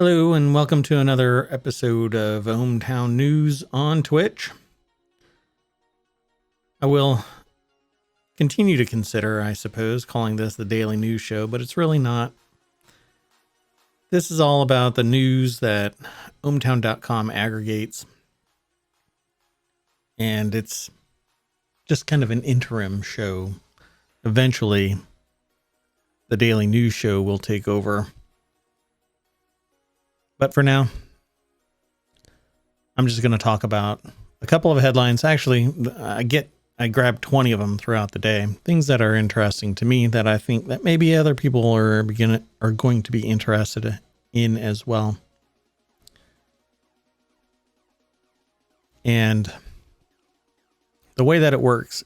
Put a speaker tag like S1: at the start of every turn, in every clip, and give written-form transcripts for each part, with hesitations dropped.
S1: Hello and welcome to another episode of ohmTown News on Twitch. I will continue to consider, I suppose, calling this the Daily News Show, but it's really not. This is all about the news that ohmTown.com aggregates, and it's just kind of an interim show. Eventually, the Daily News Show will take over. But for now, I'm just going to talk about a couple of headlines. Actually, I grabbed 20 of them throughout the day. Things that are interesting to me that I think that maybe other people are going to be interested in as well. And the way that it works,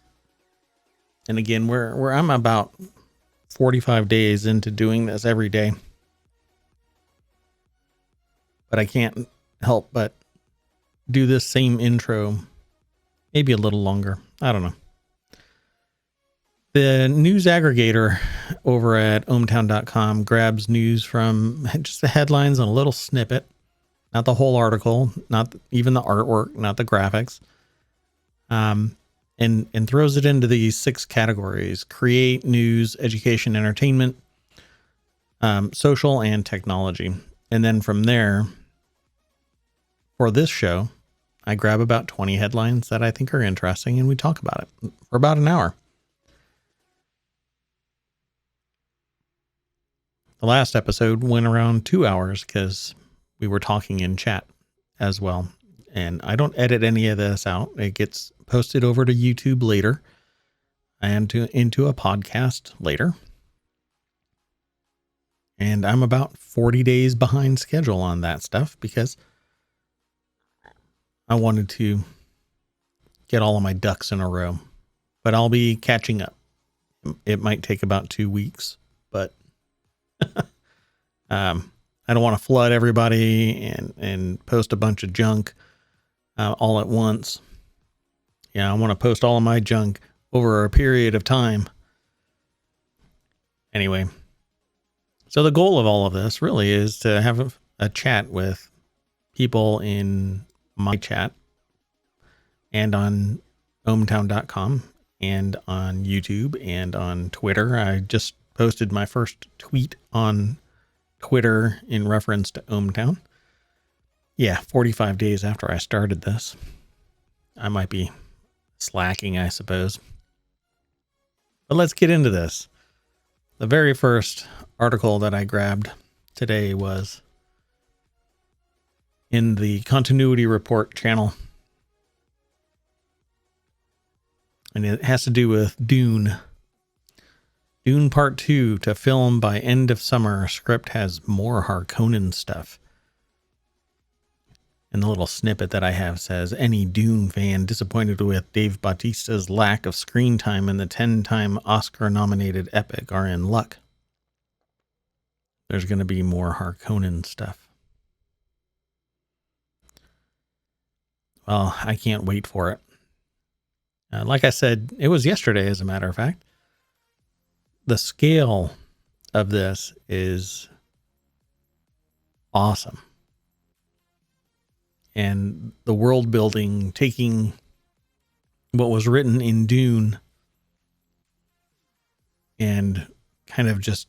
S1: and again, where I'm about 45 days into doing this every day, but I can't help but do this same intro, maybe a little longer. I don't know. The news aggregator over at ohmTown.com grabs news from just the headlines and a little snippet, not the whole article, not even the artwork, not the graphics, and throws it into these 6 categories: create, news, education, entertainment, social, and technology. And then from there, for this show, I grab about 20 headlines that I think are interesting, and we talk about it for about an hour. The last episode went around 2 hours because we were talking in chat as well. And I don't edit any of this out. It gets posted over to YouTube later and into a podcast later. And I'm about 40 days behind schedule on that stuff because I wanted to get all of my ducks in a row, but I'll be catching up. It might take about 2 weeks, but I don't want to flood everybody and post a bunch of junk all at once. Yeah, I want to post all of my junk over a period of time. Anyway, so the goal of all of this really is to have a chat with people in my chat and on ohmTown.com and on YouTube and on Twitter. I just posted my first tweet on Twitter in reference to ohmTown. Yeah, 45 days after I started this. I might be slacking, I suppose. But let's get into this. The very first article that I grabbed today was in the Continuity Report channel. And it has to do with Dune. Dune Part 2 to film by end of summer. Script has more Harkonnen stuff. And the little snippet that I have says, any Dune fan disappointed with Dave Bautista's lack of screen time in the 10-time Oscar-nominated epic are in luck. There's going to be more Harkonnen stuff. Well, I can't wait for it. Like I said, it was yesterday, as a matter of fact. The scale of this is awesome. And the world building, taking what was written in Dune and kind of just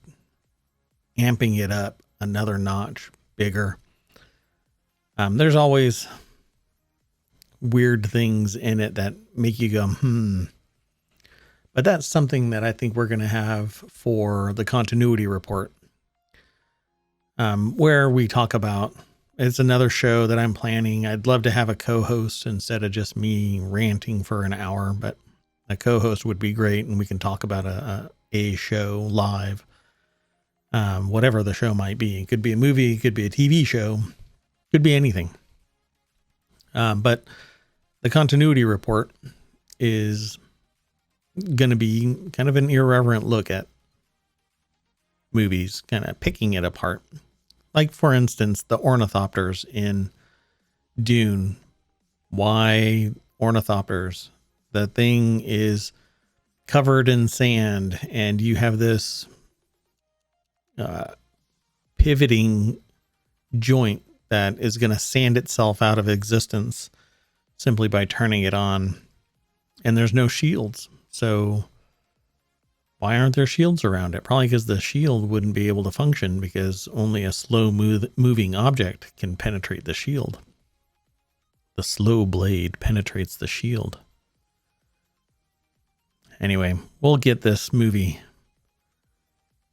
S1: amping it up another notch bigger. There's always weird things in it that make you go, But that's something that I think we're going to have for the Continuity Report, where we talk about, it's another show that I'm planning. I'd love to have a co-host instead of just me ranting for an hour, but a co-host would be great. And we can talk about a show live, whatever the show might be. It could be a movie, it could be a TV show, could be anything. But the Continuity Report is going to be kind of an irreverent look at movies, kind of picking it apart. Like, for instance, the ornithopters in Dune. Why ornithopters? The thing is covered in sand, and you have this pivoting joint that is going to sand itself out of existence simply by turning it on. And there's no shields. So why aren't there shields around it? Probably because the shield wouldn't be able to function because only a slow moving object can penetrate the shield. The slow blade penetrates the shield. Anyway, we'll get this movie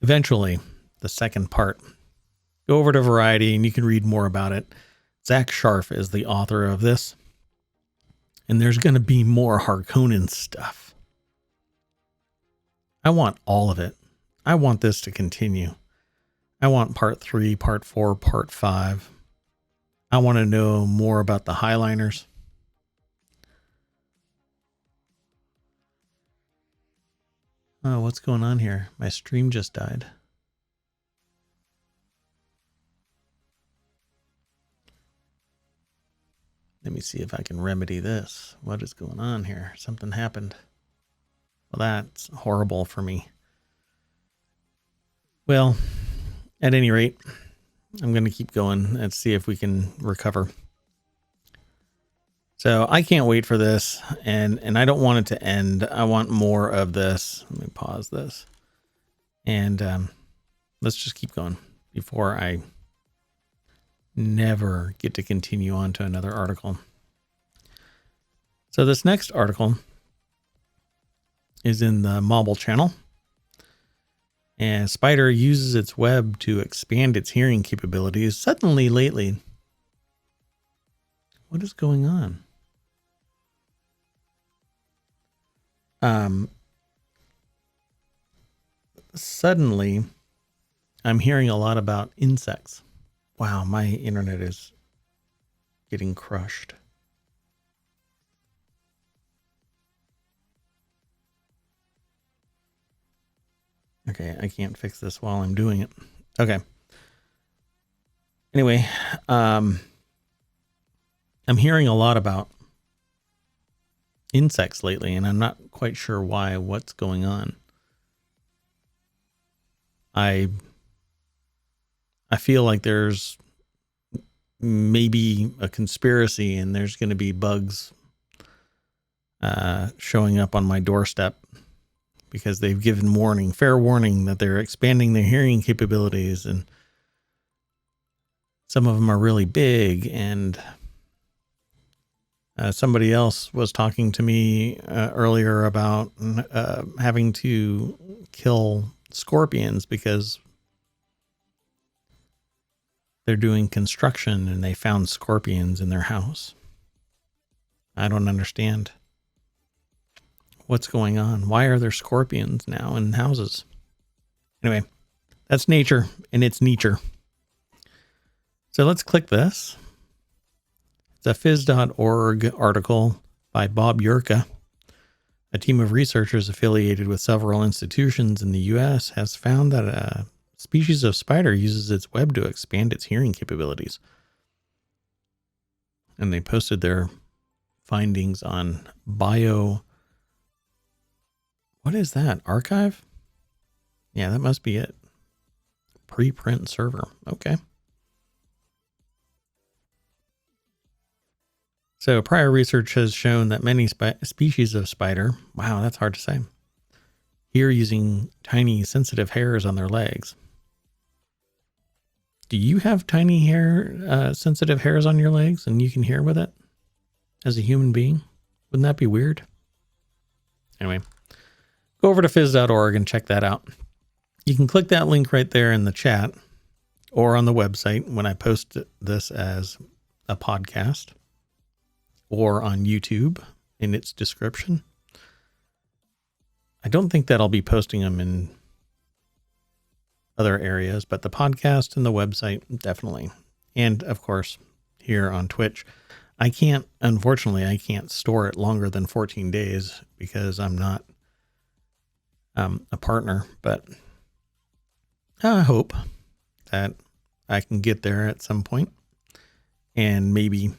S1: eventually, the second part. Go over to Variety and you can read more about it. Zach Sharf is the author of this. And there's going to be more Harkonnen stuff. I want all of it. I want this to continue. I want part 3, part 4, part 5. I want to know more about the Highliners. Oh, what's going on here? My stream just died. Let me see if I can remedy this. What is going on here? Something happened. Well, that's horrible for me. Well, at any rate, I'm going to keep going and see if we can recover. So I can't wait for this, and I don't want it to end. I want more of this. Let me pause this. And let's just keep going before I never get to continue on to another article. So this next article is in the Mobile channel. And Spider uses its web to expand its hearing capabilities suddenly lately. What is going on? Suddenly, I'm hearing a lot about insects. Wow, my internet is getting crushed. Okay, I can't fix this while I'm doing it. Okay. Anyway, I'm hearing a lot about insects lately, and I'm not quite sure why, what's going on. I feel like there's maybe a conspiracy and there's going to be bugs showing up on my doorstep because they've given fair warning that they're expanding their hearing capabilities, and some of them are really big. And somebody else was talking to me earlier about having to kill scorpions because they're doing construction and they found scorpions in their house. I don't understand what's going on. Why are there scorpions now in houses? Anyway, that's nature, and it's nature. So let's click this. It's a phys.org article by Bob Yurka. A team of researchers affiliated with several institutions in the U.S. has found that a species of spider uses its web to expand its hearing capabilities. And they posted their findings on what is that? Archive? Yeah, that must be it. Preprint server. Okay. So prior research has shown that many species of spider, wow, that's hard to say, hear using tiny sensitive hairs on their legs. Do you have tiny sensitive hairs on your legs and you can hear with it as a human being? Wouldn't that be weird? Anyway, go over to phys.org and check that out. You can click that link right there in the chat or on the website when I post this as a podcast, or on YouTube in its description. I don't think that I'll be posting them in other areas, but the podcast and the website, definitely. And of course, here on Twitch, unfortunately, I can't store it longer than 14 days because I'm not a partner, but I hope that I can get there at some point and maybe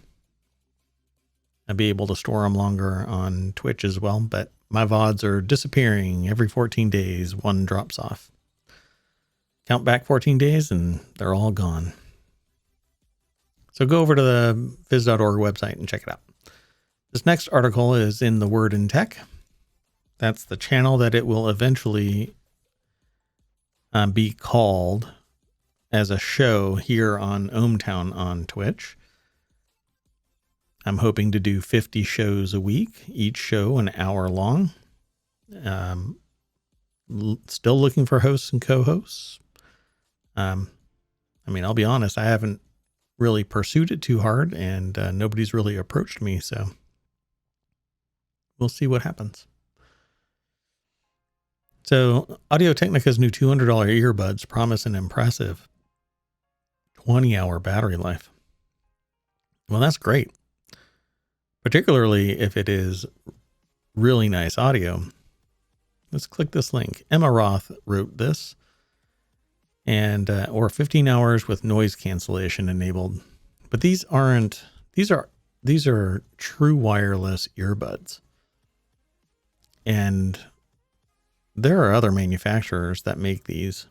S1: I'll be able to store them longer on Twitch as well, but my VODs are disappearing every 14 days. One drops off. Count back 14 days and they're all gone. So go over to the phys.org website and check it out. This next article is in The Word in Tech. That's the channel that it will eventually be called as a show here on ohmTown on Twitch. I'm hoping to do 50 shows a week, each show an hour long. Still looking for hosts and co-hosts. I'll be honest, I haven't really pursued it too hard, and nobody's really approached me, so we'll see what happens. So Audio-Technica's new $200 earbuds promise an impressive 20-hour battery life. Well, that's great, particularly if it is really nice audio. Let's click this link. Emma Roth wrote this, and or 15 hours with noise cancellation enabled. But these are true wireless earbuds. And there are other manufacturers that make these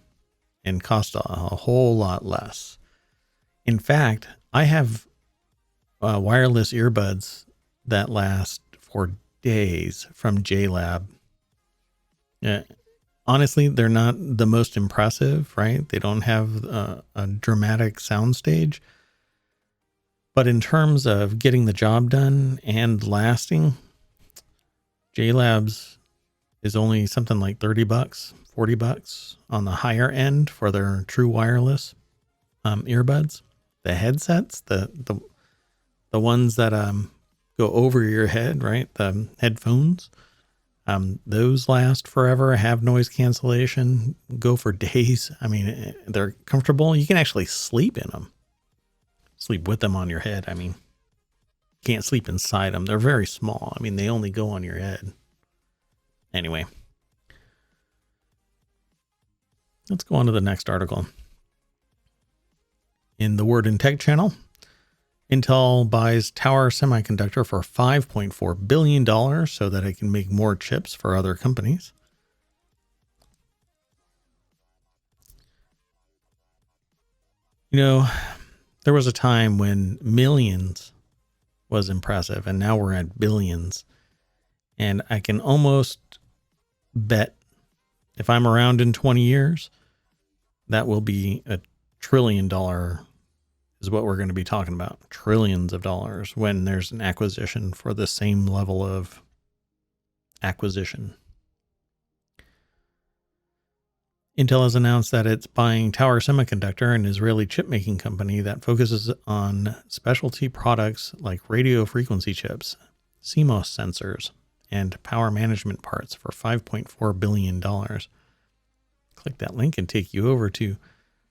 S1: and cost a whole lot less. In fact, I have wireless earbuds that last for days from JLab. Honestly, they're not the most impressive, right? They don't have a dramatic soundstage. But in terms of getting the job done and lasting, JLab's is only something like $30, $40 on the higher end for their true wireless earbuds. The headsets, the ones that go over your head, right? The headphones. Those last forever, have noise cancellation, go for days. I mean, they're comfortable. You can actually sleep in them. Sleep with them on your head. I mean, you can't sleep inside them. They're very small. I mean, they only go on your head. Anyway, let's go on to the next article. In the Word in Tech channel, Intel buys Tower Semiconductor for $5.4 billion so that it can make more chips for other companies. You know, there was a time when millions was impressive, and now we're at billions. And I can almost bet if I'm around in 20 years, that will be $1 trillion is what we're going to be talking about. Trillions of dollars when there's an acquisition for the same level of acquisition. Intel has announced that it's buying Tower Semiconductor, an Israeli chip-making company that focuses on specialty products like radio frequency chips, CMOS sensors, and power management parts for $5.4 billion. Click that link and take you over to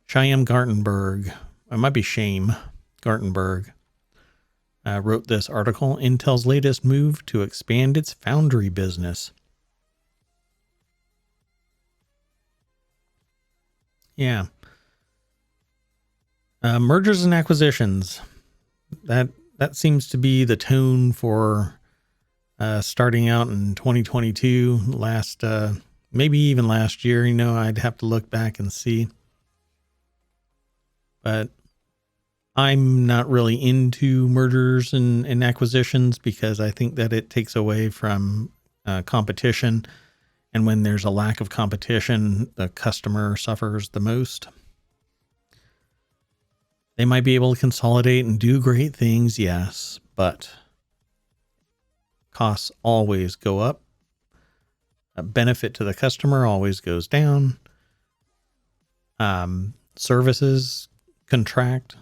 S1: Chaim Gartenberg. It might be Shame Gartenberg. Wrote this article, Intel's latest move to expand its foundry business. Yeah. Mergers and acquisitions. That seems to be the tone for starting out in 2022, maybe even last year. I'd have to look back and see. But I'm not really into mergers and acquisitions because I think that it takes away from competition. And when there's a lack of competition, the customer suffers the most. They might be able to consolidate and do great things, yes, but costs always go up. A benefit to the customer always goes down. Services contract.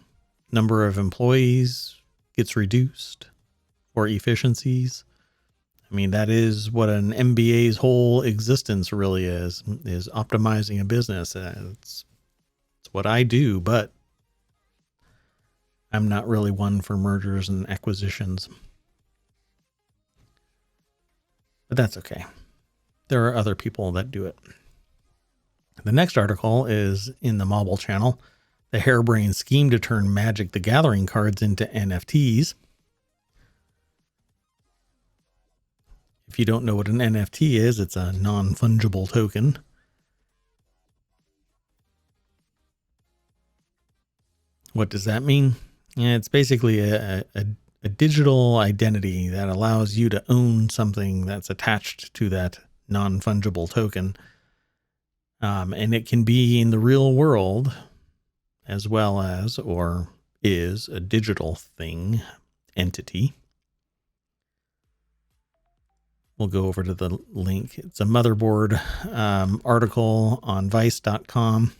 S1: Number of employees gets reduced for efficiencies. I mean, that is what an MBA's whole existence really is optimizing a business. It's what I do, but I'm not really one for mergers and acquisitions. But that's okay. There are other people that do it. The next article is in the Mobile channel, the harebrained scheme to turn Magic the Gathering cards into NFTs. If you don't know what an NFT is, it's a non-fungible token. What does that mean? And it's basically a digital identity that allows you to own something that's attached to that non-fungible token. And it can be in the real world as well as, or is, a digital thing, entity. We'll go over to the link. It's a motherboard article on vice.com.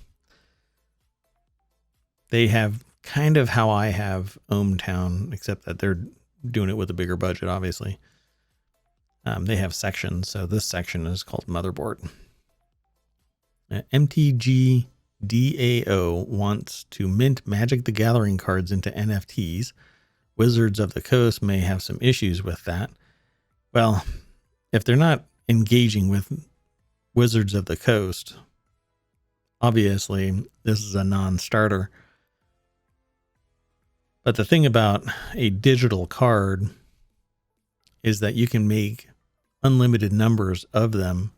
S1: They have kind of how I have ohmTown, except that they're doing it with a bigger budget, obviously. They have sections, so this section is called motherboard. MTG DAO wants to mint Magic the Gathering cards into NFTs. Wizards of the Coast may have some issues with that. Well, if they're not engaging with Wizards of the Coast, obviously this is a non-starter. But the thing about a digital card is that you can make unlimited numbers of them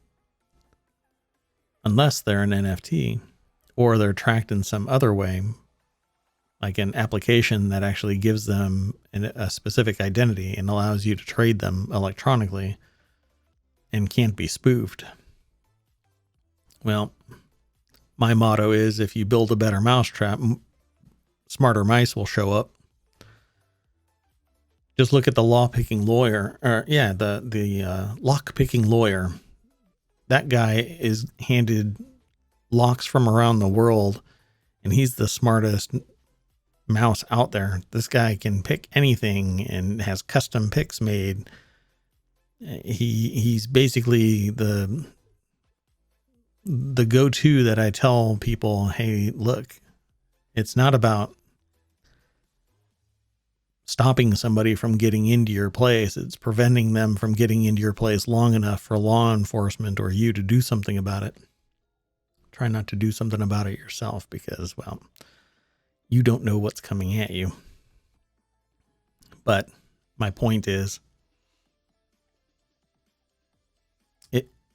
S1: unless they're an NFT or they're tracked in some other way, like an application that actually gives them a specific identity and allows you to trade them electronically and can't be spoofed. Well, my motto is, if you build a better mousetrap, smarter mice will show up. Just look at the lock-picking lawyer. That guy is handed locks from around the world, and he's the smartest mouse out there. This guy can pick anything and has custom picks made. He's basically the go-to that I tell people, hey, look, it's not about stopping somebody from getting into your place. It's preventing them from getting into your place long enough for law enforcement or you to do something about it. Try not to do something about it yourself because, well, you don't know what's coming at you. But my point is,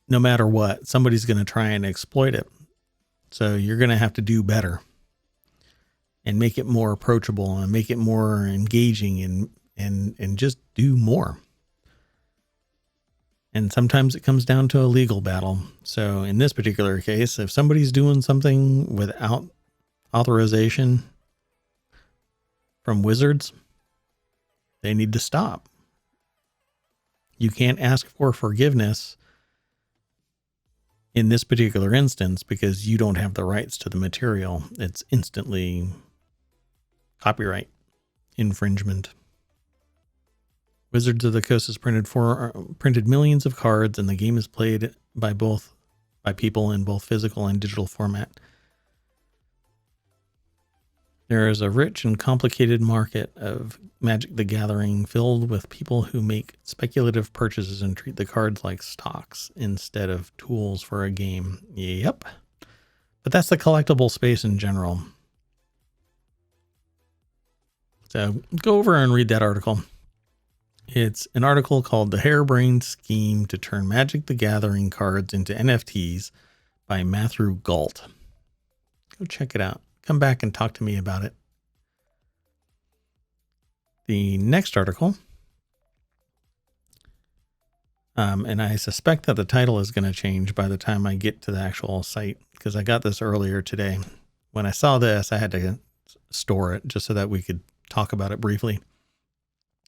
S1: no matter what, somebody's going to try and exploit it. So you're going to have to do better and make it more approachable and make it more engaging and just do more. And sometimes it comes down to a legal battle. So in this particular case, if somebody's doing something without authorization from Wizards, they need to stop. You can't ask for forgiveness in this particular instance because you don't have the rights to the material. It's instantly copyright infringement. Wizards of the Coast has printed millions of cards, and the game is played by people in both physical and digital format. There is a rich and complicated market of Magic the Gathering filled with people who make speculative purchases and treat the cards like stocks instead of tools for a game. Yep. But that's the collectible space in general. So go over and read that article. It's an article called The Harebrained Scheme to Turn Magic the Gathering Cards into NFTs by Matthew Galt. Go check it out. Come back and talk to me about it. The next article, and I suspect that the title is going to change by the time I get to the actual site, because I got this earlier today. When I saw this, I had to store it just so that we could talk about it briefly.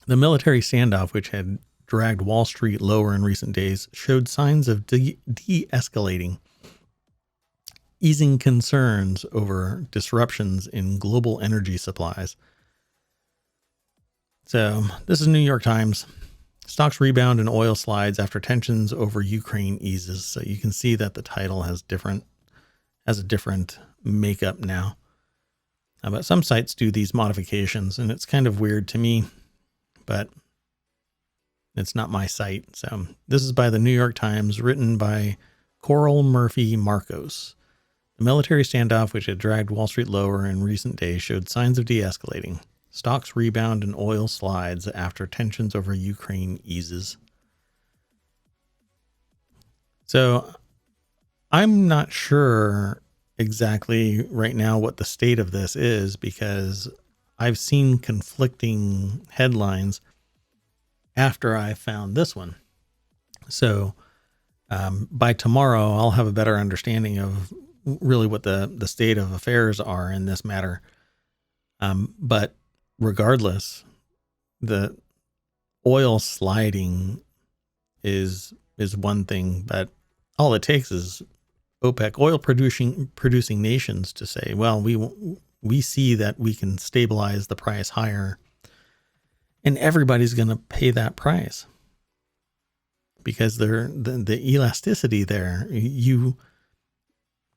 S1: The military standoff, which had dragged Wall Street lower in recent days, showed signs of de-escalating, easing concerns over disruptions in global energy supplies. So this is New York Times. Stocks rebound and oil slides after tensions over Ukraine eases. So you can see that the title has a different makeup now. But some sites do these modifications, and it's kind of weird to me, but it's not my site. So this is by the New York Times, written by Coral Murphy Marcos. The military standoff, which had dragged Wall Street lower in recent days, showed signs of de-escalating. Stocks rebound and oil slides after tensions over Ukraine eases. So I'm not sure exactly right now what the state of this is, because I've seen conflicting headlines after I found this one. So by tomorrow, I'll have a better understanding of really what the state of affairs are in this matter. But regardless, the oil sliding is one thing, but all it takes is OPEC, oil producing nations, to say, well, we see that we can stabilize the price higher, and everybody's going to pay that price because the elasticity there.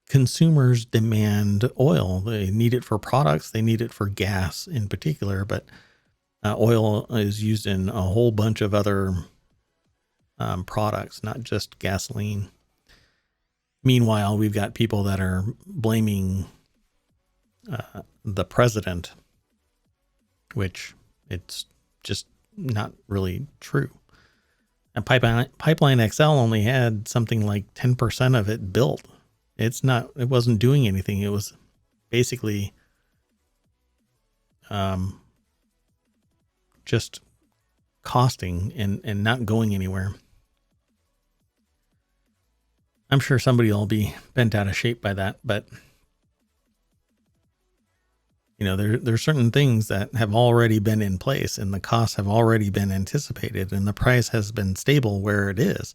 S1: Consumers demand oil. They need it for products. They need it for gas in particular, but oil is used in a whole bunch of other products, not just gasoline. Meanwhile, we've got people that are blaming the president, which it's just not really true. And Pipeline XL only had something like 10% of it built. It wasn't doing anything. It was basically just costing and not going anywhere. I'm sure somebody will be bent out of shape by that, but there's certain things that have already been in place, and the costs have already been anticipated, and the price has been stable where it is.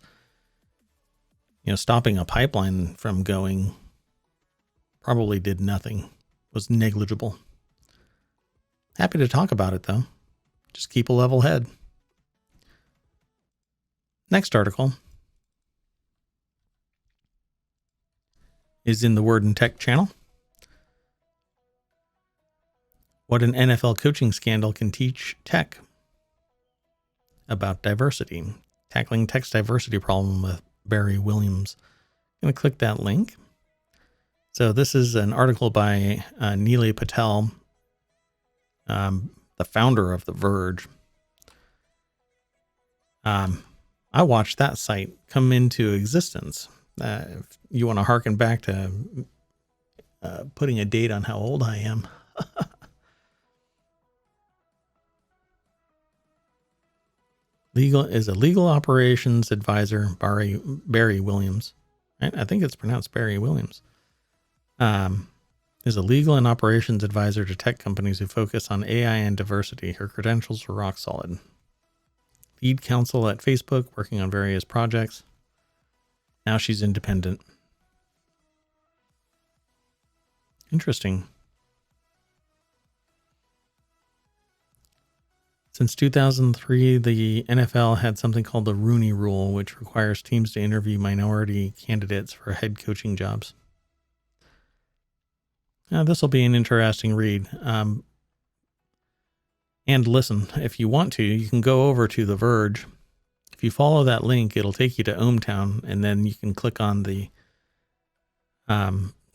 S1: Stopping a pipeline from going probably did nothing, was negligible. Happy to talk about it though. Just keep a level head. Next article is in the Word and Tech channel. What an NFL coaching scandal can teach tech about diversity. Tackling tech's diversity problem with Barry Williams. I'm going to click that link. So this is an article by Neely Patel, the founder of The Verge. I watched that site come into existence. If you want to harken back to putting a date on how old I am. Legal operations advisor, Barry Williams. Right? I think it's pronounced Barry Williams. Is a legal and operations advisor to tech companies who focus on AI and diversity. Her credentials are rock solid. Lead counsel at Facebook, working on various projects. Now she's independent. Interesting. Since 2003, the NFL had something called the Rooney Rule, which requires teams to interview minority candidates for head coaching jobs. Now, this will be an interesting read. And listen, if you want to, you can go over to The Verge. If you follow that link, it'll take you to ohmTown, and then you can click on the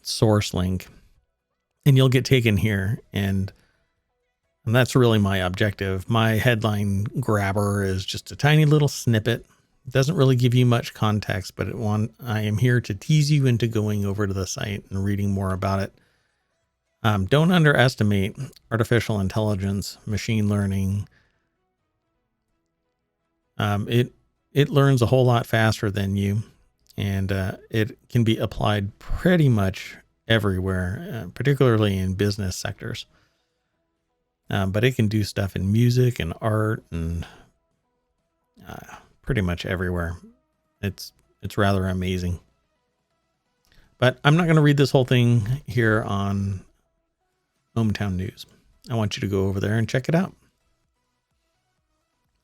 S1: source link, and you'll get taken here. And that's really my objective. My headline grabber is just a tiny little snippet. It doesn't really give you much context, but I am here to tease you into going over to the site and reading more about it. Don't underestimate artificial intelligence, machine learning. It learns a whole lot faster than you, and it can be applied pretty much everywhere, particularly in business sectors. But it can do stuff in music and art and pretty much everywhere. It's rather amazing. But I'm not going to read this whole thing here on ohmTown News. I want you to go over there and check it out.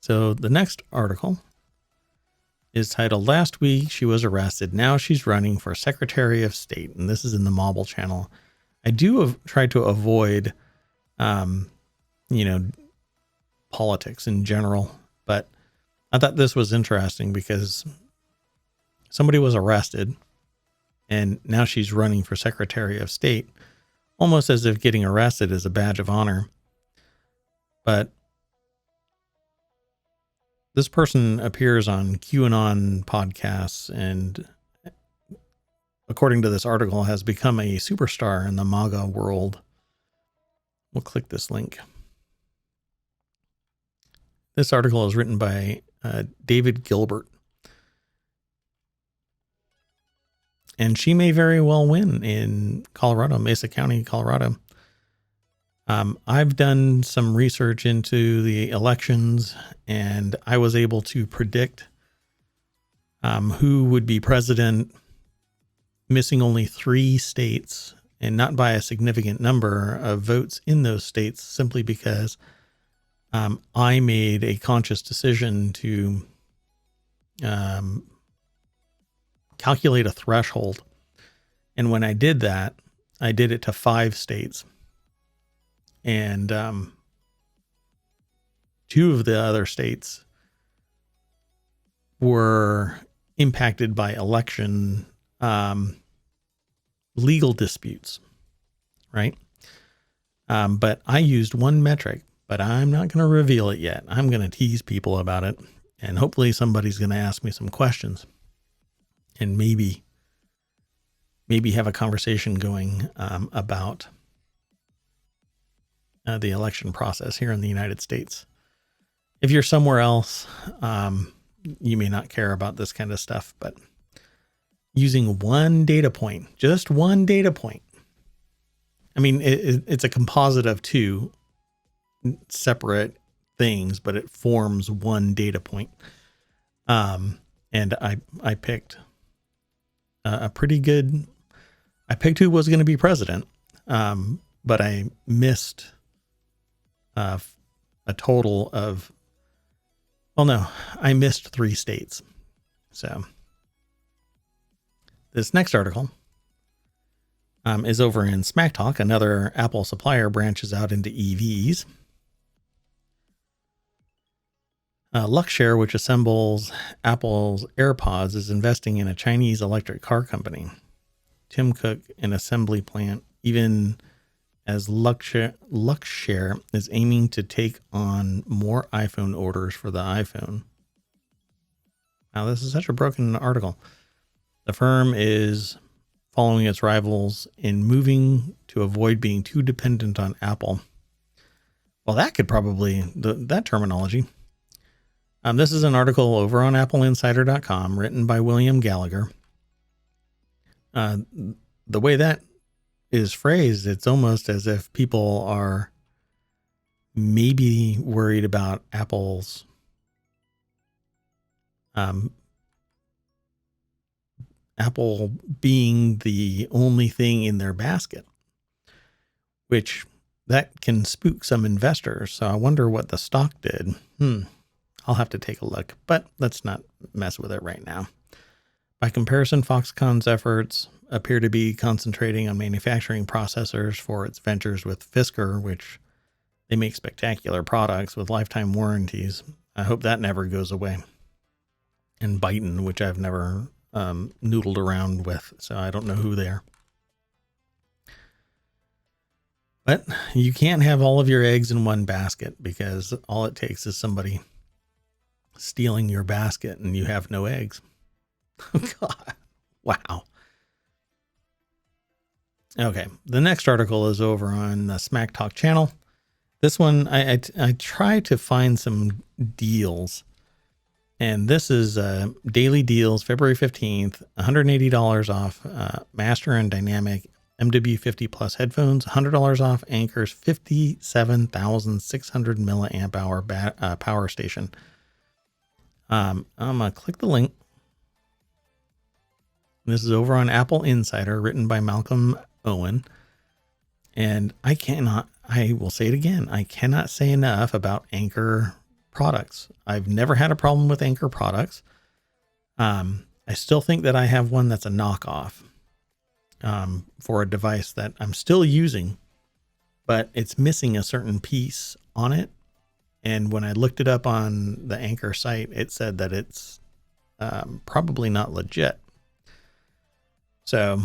S1: So the next article is titled, "Last Week She Was Arrested. Now She's Running for Secretary of State." And this is in the Mobile channel. I do try to avoid politics in general, but I thought this was interesting because somebody was arrested and now she's running for Secretary of State, almost as if getting arrested is a badge of honor. But this person appears on QAnon podcasts and, according to this article, has become a superstar in the MAGA world. We'll click this link. This article is written by David Gilbert. And she may very well win in Colorado, Mesa County, Colorado. I've done some research into the elections, and I was able to predict who would be president, missing only 3 states, and not by a significant number of votes in those states, simply because I made a conscious decision to calculate a threshold. And when I did that, I did it to 5 states. And 2 of the other states were impacted by election legal disputes, right? But I used one metric, but I'm not going to reveal it yet. I'm going to tease people about it, and hopefully somebody's going to ask me some questions, and maybe have a conversation going about the election process here in the United States. If you're somewhere else, you may not care about this kind of stuff, but using one data point, just one data point. I mean, it's a composite of 2 separate things, but it forms one data point. And I picked a pretty good, I picked who was going to be president, but I missed a total of, well, no, I missed 3 states. So this next article is over in Smack Talk. Another Apple supplier branches out into EVs. Luxshare, which assembles Apple's AirPods, is investing in a Chinese electric car company. Tim Cook, an assembly plant, even as Luxshare is aiming to take on more iPhone orders for the iPhone. Now, this is such a broken article. The firm is following its rivals in moving to avoid being too dependent on Apple. Well, that could probably, that terminology. This is an article over on appleinsider.com written by William Gallagher. The way that is phrased, it's almost as if people are maybe worried about Apple's Apple being the only thing in their basket, which that can spook some investors. So I wonder what the stock did. I'll have to take a look, but let's not mess with it right now. By comparison, Foxconn's efforts appear to be concentrating on manufacturing processors for its ventures with Fisker, which they make spectacular products with lifetime warranties. I hope that never goes away. And Byton, which I've never noodled around with, so I don't know who they are. But you can't have all of your eggs in one basket, because all it takes is somebody stealing your basket and you have no eggs. God, wow. Okay, the next article is over on the Smack Talk channel. This one, I try to find some deals. And this is daily deals, February 15th, $180 off Master and Dynamic MW50 Plus headphones, $100 off Anker's 57,600 milliamp hour power station. I'm going to click the link. This is over on Apple Insider, written by Malcolm Owen. And I will say it again, I cannot say enough about Anker products. I've never had a problem with Anker products. I still think that I have one that's a knockoff for a device that I'm still using, but it's missing a certain piece on it. And when I looked it up on the Anker site, it said that it's probably not legit. So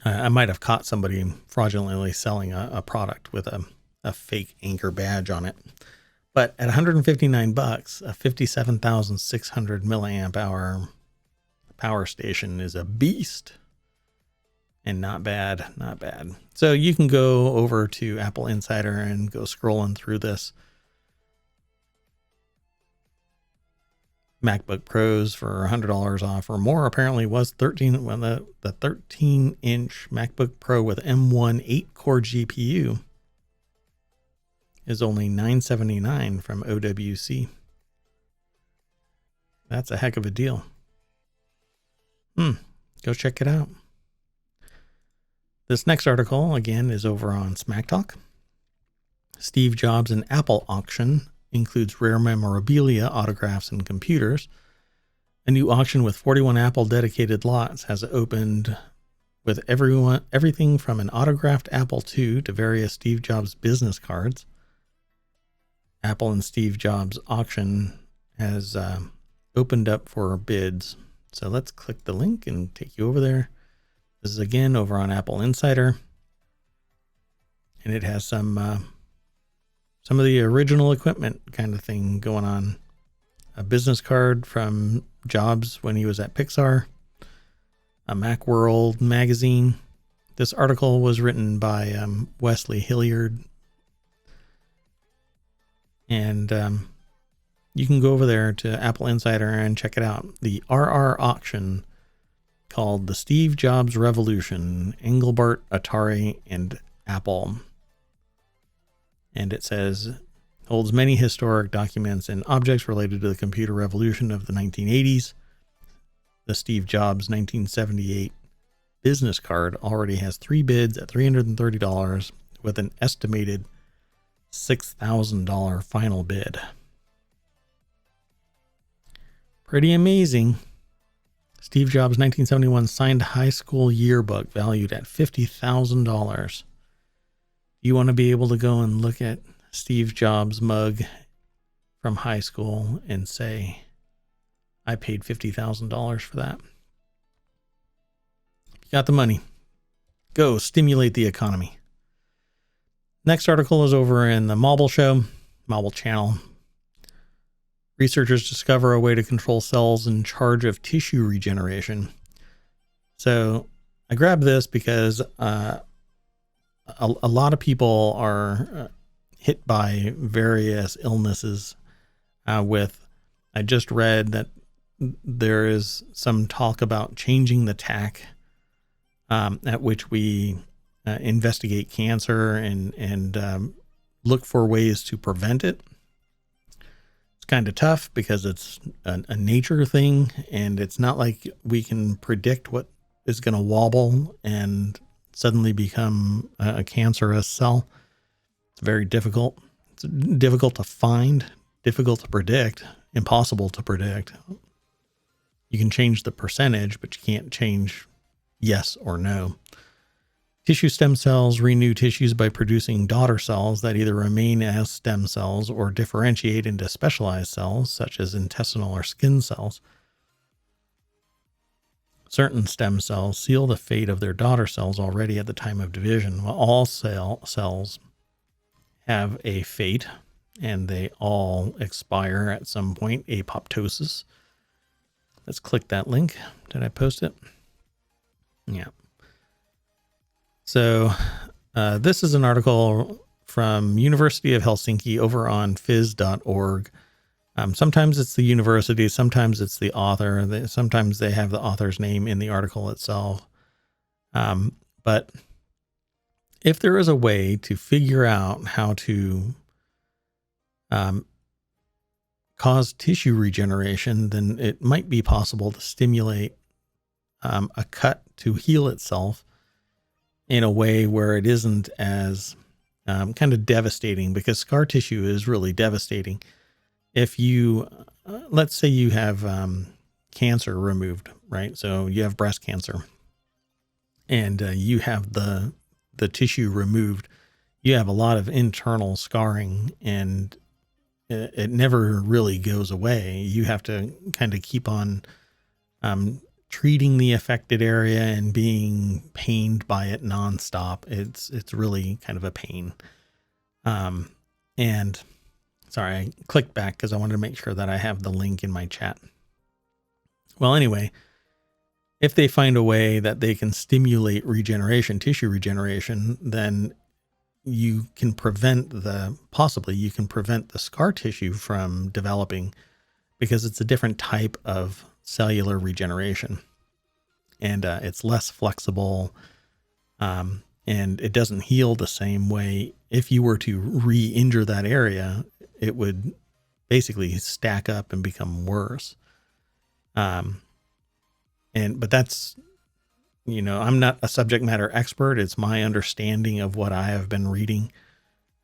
S1: I might have caught somebody fraudulently selling a product with a fake Anker badge on it. But at $159, a 57,600 milliamp hour power station is a beast. And not bad, not bad. So you can go over to Apple Insider and go scrolling through this. MacBook Pros for $100 off or more. Apparently was 13. Well, the 13-inch MacBook Pro with M1 8-core GPU is only $979 from OWC. That's a heck of a deal. Go check it out. This next article, again, is over on Smack Talk. Steve Jobs and Apple auction includes rare memorabilia, autographs, and computers. A new auction with 41 Apple dedicated lots has opened with everything from an autographed Apple II to various Steve Jobs business cards. Apple and Steve Jobs auction has opened up for bids. So let's click the link and take you over there. This is again over on Apple Insider. And it has some of the original equipment kind of thing going on. A business card from Jobs when he was at Pixar. A Macworld magazine. This article was written by Wesley Hilliard. And you can go over there to Apple Insider and check it out. The RR auction called the Steve Jobs Revolution, Engelbart, Atari, and Apple. And it says, holds many historic documents and objects related to the computer revolution of the 1980s. The Steve Jobs 1978 business card already has 3 bids at $330 with an estimated $6,000 final bid. Pretty amazing. Steve Jobs 1971 signed high school yearbook valued at $50,000. You want to be able to go and look at Steve Jobs' mug from high school and say, I paid $50,000 for that. You got the money. Go stimulate the economy. Next article is over in the Marble Channel. Researchers discover a way to control cells in charge of tissue regeneration. So I grabbed this because a lot of people are hit by various illnesses I just read that there is some talk about changing the tack at which we investigate cancer and look for ways to prevent it. It's kind of tough because it's a nature thing, and it's not like we can predict what is going to wobble and suddenly become a cancerous cell. It's very difficult. It's difficult to find, difficult to predict, impossible to predict. You can change the percentage, but you can't change yes or no. Tissue stem cells renew tissues by producing daughter cells that either remain as stem cells or differentiate into specialized cells, such as intestinal or skin cells. Certain stem cells seal the fate of their daughter cells already at the time of division, while all cells have a fate, and they all expire at some point, apoptosis. Let's click that link. Did I post it? Yeah. So this is an article from University of Helsinki over on phys.org. Sometimes it's the university, sometimes it's the author. Sometimes they have the author's name in the article itself. But if there is a way to figure out how to cause tissue regeneration, then it might be possible to stimulate a cut to heal itself in a way where it isn't as kind of devastating, because scar tissue is really devastating. If you, let's say you have cancer removed, right? So you have breast cancer and you have the tissue removed. You have a lot of internal scarring, and it never really goes away. You have to kind of keep on treating the affected area and being pained by it nonstop. It's really kind of a pain. And sorry, I clicked back because I wanted to make sure that I have the link in my chat. Well, anyway, if they find a way that they can stimulate regeneration, tissue regeneration, then you can prevent the scar tissue from developing, because it's a different type of cellular regeneration, and it's less flexible, and it doesn't heal the same way. If you were to re-injure that area, it would basically stack up and become worse. But that's, I'm not a subject matter expert. It's my understanding of what I have been reading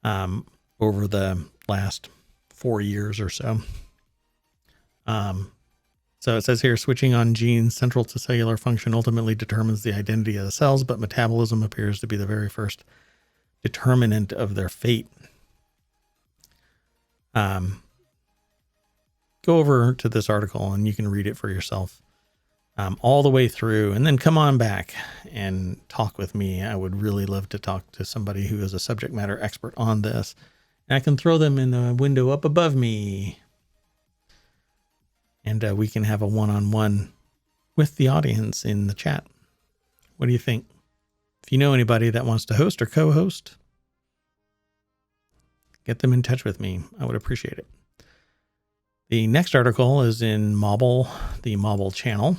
S1: over the last 4 years or so. So it says here, switching on genes central to cellular function ultimately determines the identity of the cells, but metabolism appears to be the very first determinant of their fate. Go over to this article and you can read it for yourself all the way through, and then come on back and talk with me. I would really love to talk to somebody who is a subject matter expert on this. And I can throw them in the window up above me, and we can have a one-on-one with the audience in the chat. What do you think? If you know anybody that wants to host or co-host, get them in touch with me. I would appreciate it. The next article is in Mobble, the Mobble channel.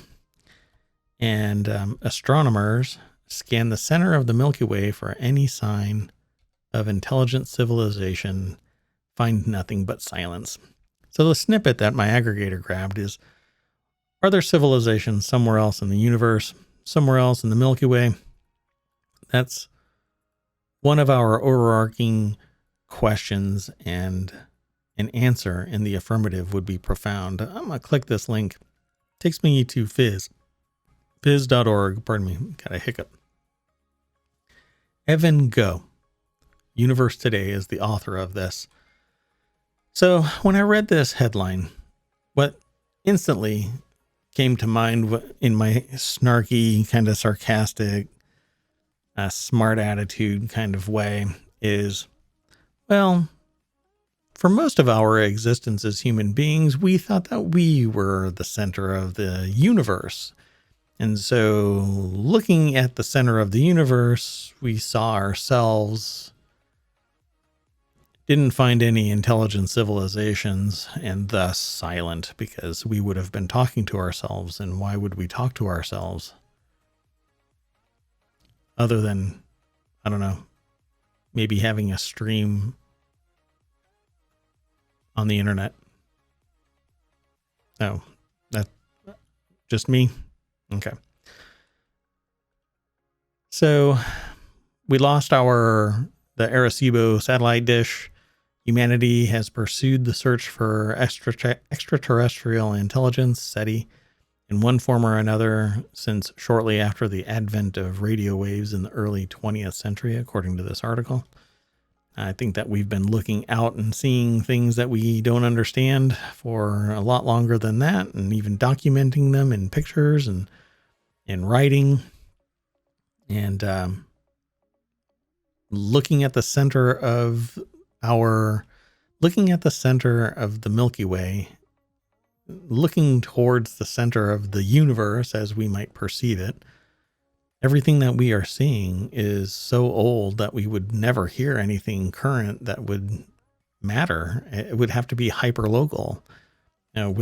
S1: And astronomers scan the center of the Milky Way for any sign of intelligent civilization, find nothing but silence. So the snippet that my aggregator grabbed is, are there civilizations somewhere else in the universe, somewhere else in the Milky Way? That's one of our overarching questions, and an answer in the affirmative would be profound. I'm going to click this link. It takes me to phys.org. Pardon me, got a hiccup. Evan Go, Universe Today, is the author of this. So when I read this headline, what instantly came to mind in my snarky, kind of sarcastic, smart attitude kind of way is, well, for most of our existence as human beings, we thought that we were the center of the universe. And so looking at the center of the universe, we saw ourselves, didn't find any intelligent civilizations, and thus silent, because we would have been talking to ourselves. And why would we talk to ourselves? Other than, I don't know, maybe having a stream on the internet. Oh, that's just me. Okay. So we lost the Arecibo satellite dish. Humanity has pursued the search for extraterrestrial intelligence, SETI, in one form or another since shortly after the advent of radio waves in the early 20th century, according to this article. I think that we've been looking out and seeing things that we don't understand for a lot longer than that, and even documenting them in pictures and in writing, and looking at the center of the Milky Way, looking towards the center of the universe as we might perceive it. Everything that we are seeing is so old that we would never hear anything current that would matter. It would have to be hyperlocal. Our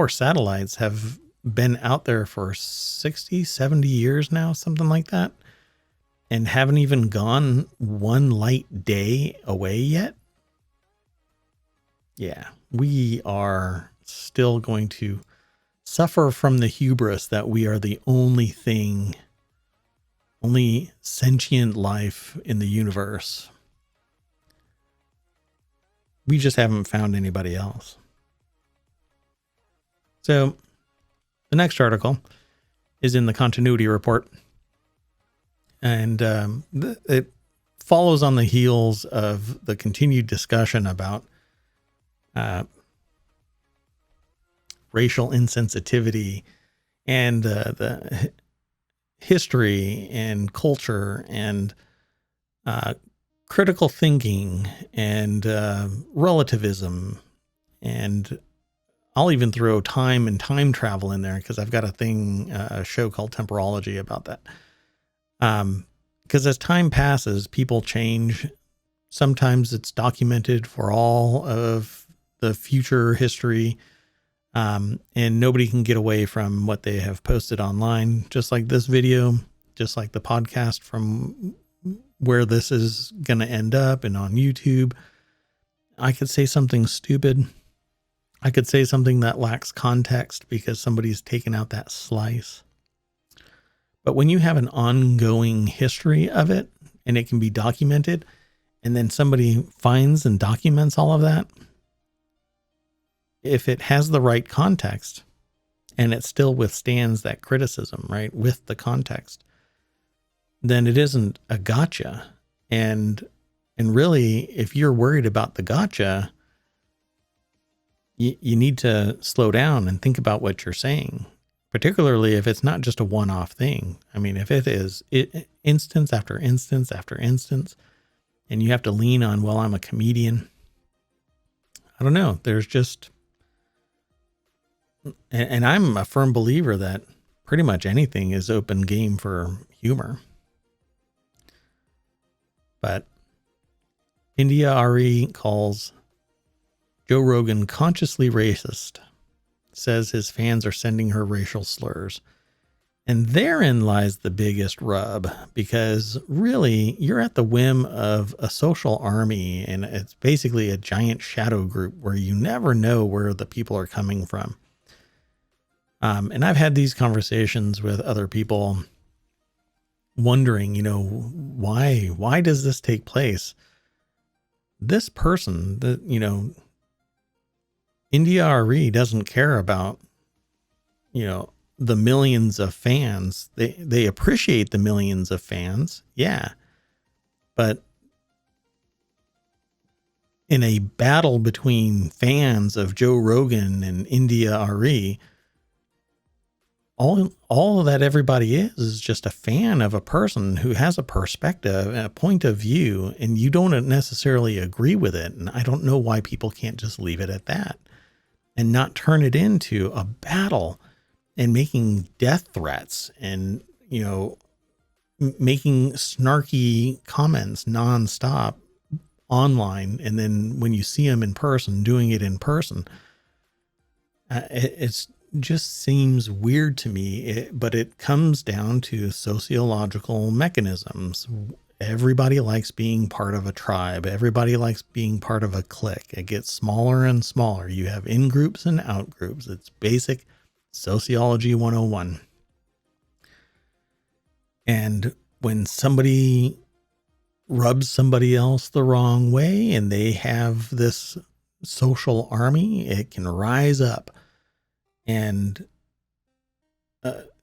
S1: satellites have been out there for 60, 70 years now, something like that, and haven't even gone one light day away yet. Yeah, we are still going to suffer from the hubris that we are the only sentient life in the universe. We just haven't found anybody else. So the next article is in the continuity report, and it follows on the heels of the continued discussion about racial insensitivity and the history and culture and critical thinking and relativism, and I'll even throw time and time travel in there because I've got a show called Temporology about that. Because as time passes, people change. Sometimes it's documented for all of the future history. And nobody can get away from what they have posted online, just like this video, just like the podcast from where this is going to end up and on YouTube. I could say something stupid. I could say something that lacks context because somebody's taken out that slice. But when you have an ongoing history of it and it can be documented, and then somebody finds and documents all of that, if it has the right context and it still withstands that criticism, right, with the context, then it isn't a gotcha. And really, if you're worried about the gotcha, you need to slow down and think about what you're saying, particularly if it's not just a one-off thing. I mean, if it is instance after instance after instance, and you have to lean on, well, I'm a comedian. I don't know. There's just, and I'm a firm believer that pretty much anything is open game for humor. But India RE calls Joe Rogan consciously racist, says his fans are sending her racial slurs. And therein lies the biggest rub, because really you're at the whim of a social army, and it's basically a giant shadow group where you never know where the people are coming from. And I've had these conversations with other people wondering, why does this take place? This person that, India RE doesn't care about, the millions of fans. They appreciate the millions of fans. Yeah. But in a battle between fans of Joe Rogan and India RE, all that everybody is just a fan of a person who has a perspective and a point of view, and you don't necessarily agree with it. And I don't know why people can't just leave it at that and not turn it into a battle and making death threats and, making snarky comments nonstop online. And then when you see them in person, doing it in person, it's just seems weird to me, but it comes down to sociological mechanisms. Everybody likes being part of a tribe. Everybody likes being part of a clique. It gets smaller and smaller. You have in groups and out groups. It's basic sociology 101. And when somebody rubs somebody else the wrong way and they have this social army, it can rise up. And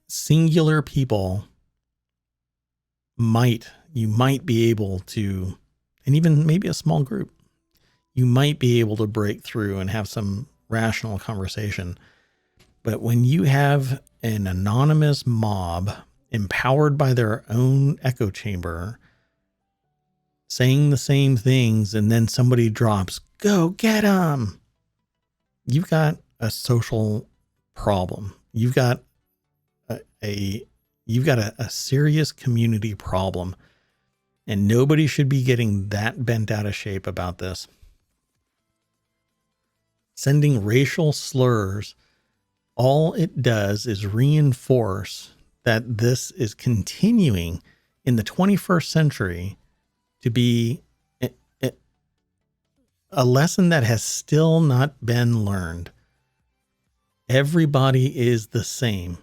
S1: singular people you might be able to, and even maybe a small group, you might be able to break through and have some rational conversation. But when you have an anonymous mob empowered by their own echo chamber saying the same things, and then somebody drops, "Go get 'em," you've got a social problem. You've got a serious community problem, and nobody should be getting that bent out of shape about this. Sending racial slurs, all it does is reinforce that this is continuing in the 21st century to be a lesson that has still not been learned. Everybody is the same.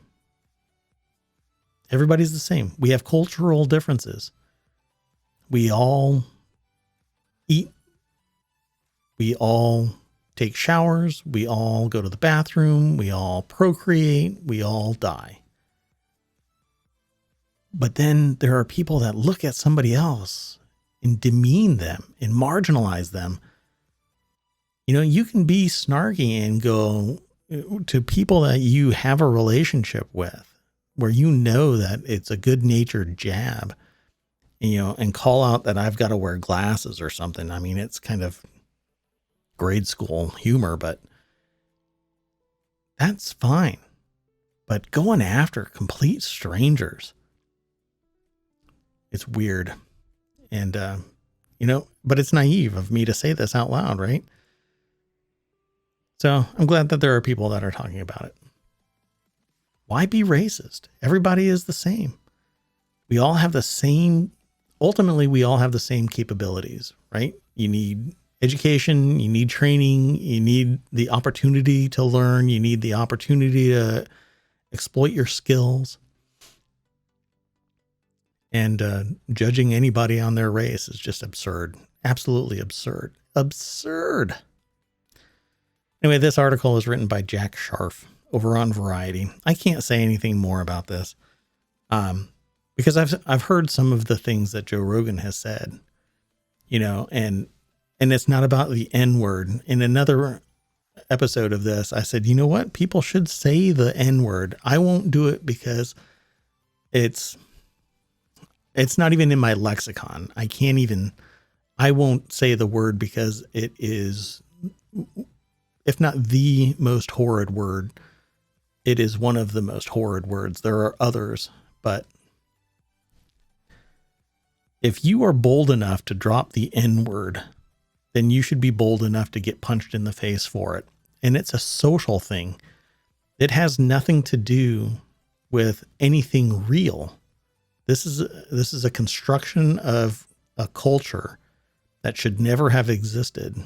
S1: Everybody's the same. We have cultural differences. We all eat. We all take showers. We all go to the bathroom. We all procreate. We all die. But then there are people that look at somebody else and demean them and marginalize them. You can be snarky and go to people that you have a relationship with, where that it's a good-natured jab, and call out that I've got to wear glasses or something. I mean, it's kind of grade school humor, but that's fine. But going after complete strangers, it's weird. And, but it's naive of me to say this out loud, right? So I'm glad that there are people that are talking about it. Why be racist? Everybody is the same. We all have the same, ultimately, we all have the same capabilities, right? You need education, you need training, you need the opportunity to learn, you need the opportunity to exploit your skills. And judging anybody on their race is just absurd. Absolutely absurd. Absurd. Anyway, this article is written by Jack Scharf over on Variety. I can't say anything more about this because I've heard some of the things that Joe Rogan has said, and it's not about the N word. In another episode of this, I said, you know what? People should say the N word. I won't do it because it's not even in my lexicon. I won't say the word because it is, if not the most horrid word, it is one of the most horrid words. There are others, but if you are bold enough to drop the N word, then you should be bold enough to get punched in the face for it. And it's a social thing. It has nothing to do with anything real. This is a construction of a culture that should never have existed,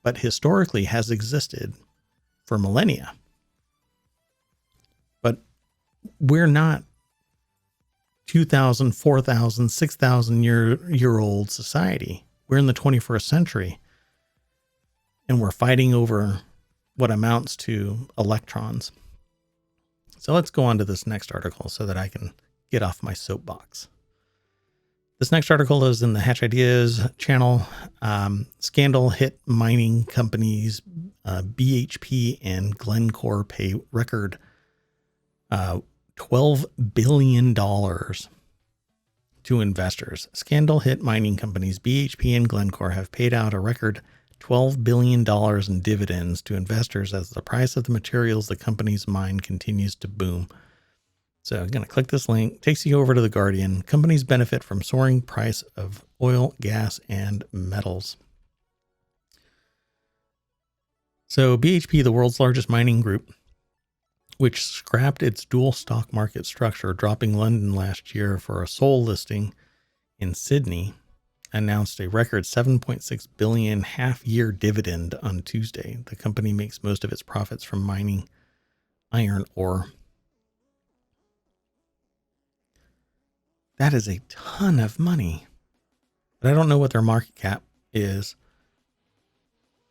S1: but historically has existed for millennia. But we're not 2,000, 4,000, 6,000 year old society. We're in the 21st century, and we're fighting over what amounts to electrons. So let's go on to this next article so that I can get off my soapbox. This next article is in the Hatch Ideas channel. Scandal hit mining companies BHP and Glencore pay record $12 billion to investors. Scandal hit mining companies BHP and Glencore have paid out a record $12 billion in dividends to investors as the price of the materials the companies mine continues to boom. So I'm going to click this link, takes you over to The Guardian. Companies benefit from soaring price of oil, gas, and metals. So BHP, the world's largest mining group, which scrapped its dual stock market structure, dropping London last year for a sole listing in Sydney, announced a record $7.6 billion half-year dividend on Tuesday. The company makes most of its profits from mining iron ore. That is a ton of money, but I don't know what their market cap is.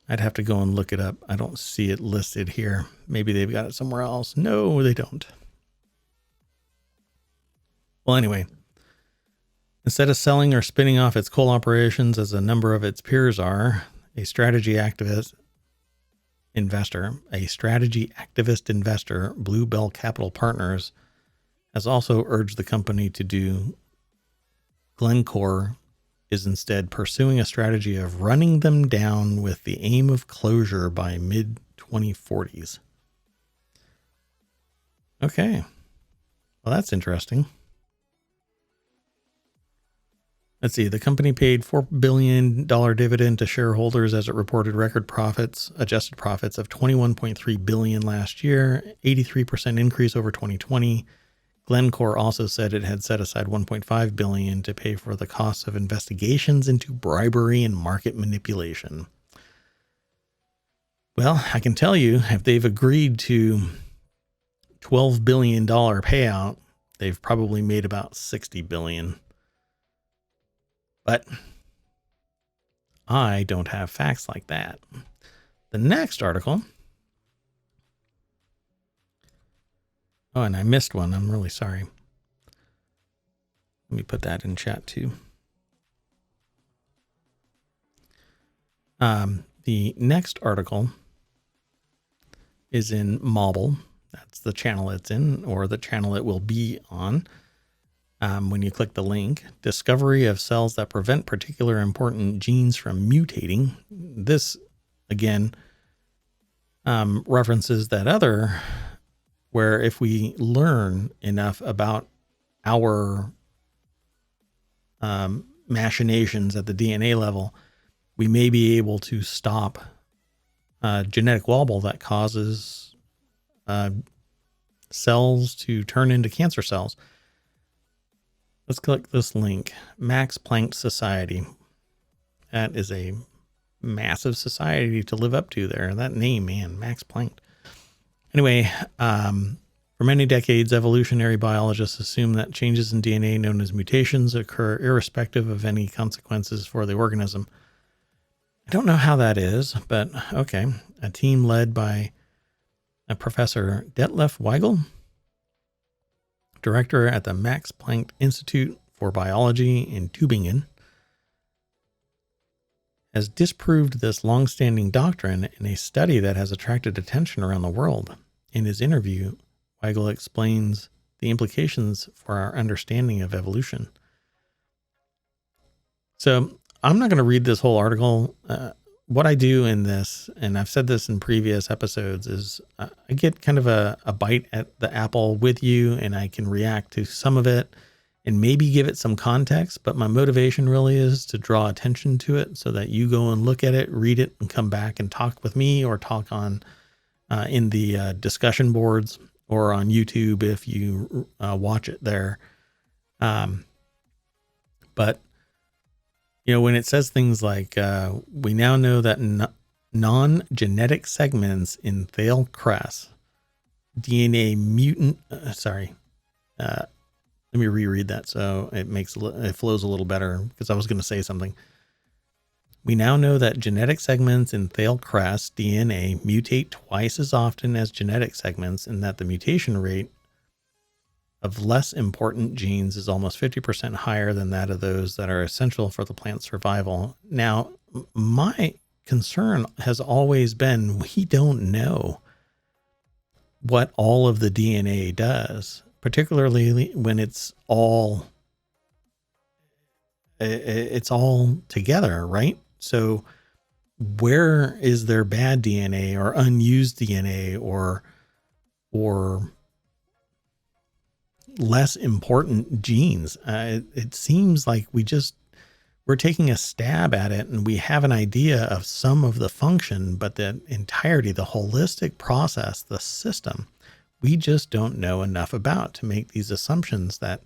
S1: I'd have to go and look it up. I don't see it listed here. Maybe they've got it somewhere else. No, they don't. Well, anyway, instead of selling or spinning off its coal operations as a number of its peers are, a strategy activist investor, Bluebell Capital Partners, has also urged the company to do. Glencore is instead pursuing a strategy of running them down with the aim of closure by mid-2040s. Okay. Well, that's interesting. Let's see. The company paid $4 billion dividend to shareholders as it reported record profits, adjusted profits of $21.3 billion last year, 83% increase over 2020. Glencore also said it had set aside $1.5 billion to pay for the costs of investigations into bribery and market manipulation. Well, I can tell you, if they've agreed to $12 billion payout, they've probably made about $60 billion. But I don't have facts like that. The next article. Oh, and I missed one. I'm really sorry. Let me put that in chat too. The next article is in Mobile. That's the channel it's in, or the channel it will be on. When you click the link, discovery of cells that prevent particular important genes from mutating. This, again, references that other, where if we learn enough about our machinations at the DNA level, we may be able to stop genetic wobble that causes cells to turn into cancer cells. Let's click this link, Max Planck Society. That is a massive society to live up to there. That name, man, Max Planck. Anyway, for many decades, evolutionary biologists assume that changes in DNA known as mutations occur irrespective of any consequences for the organism. I don't know how that is, but okay. A team led by a Professor Detlef Weigel, director at the Max Planck Institute for Biology in Tübingen, has disproved this long-standing doctrine in a study that has attracted attention around the world. In his interview, Weigel explains the implications for our understanding of evolution. So I'm not going to read this whole article. What I do in this, and I've said this in previous episodes, is I get kind of a bite at the apple with you, and I can react to some of it and maybe give it some context. But my motivation really is to draw attention to it so that you go and look at it, read it, and come back and talk with me, or talk on in the discussion boards, or on YouTube if you watch it there. But you know, when it says things like, we now know that non-genetic segments in Thale cress, DNA mutant, let me reread that so it flows a little better, because I was going to say something. We now know that genetic segments in Thale cress DNA mutate twice as often as genetic segments, and that the mutation rate of less important genes is almost 50% higher than that of those that are essential for the plant's survival. Now, my concern has always been, we don't know what all of the DNA does, particularly when it's all together, right? So where is there bad DNA or unused DNA or less important genes? It seems like we're taking a stab at it, and we have an idea of some of the function, but the entirety, the holistic process, the system, we just don't know enough about to make these assumptions that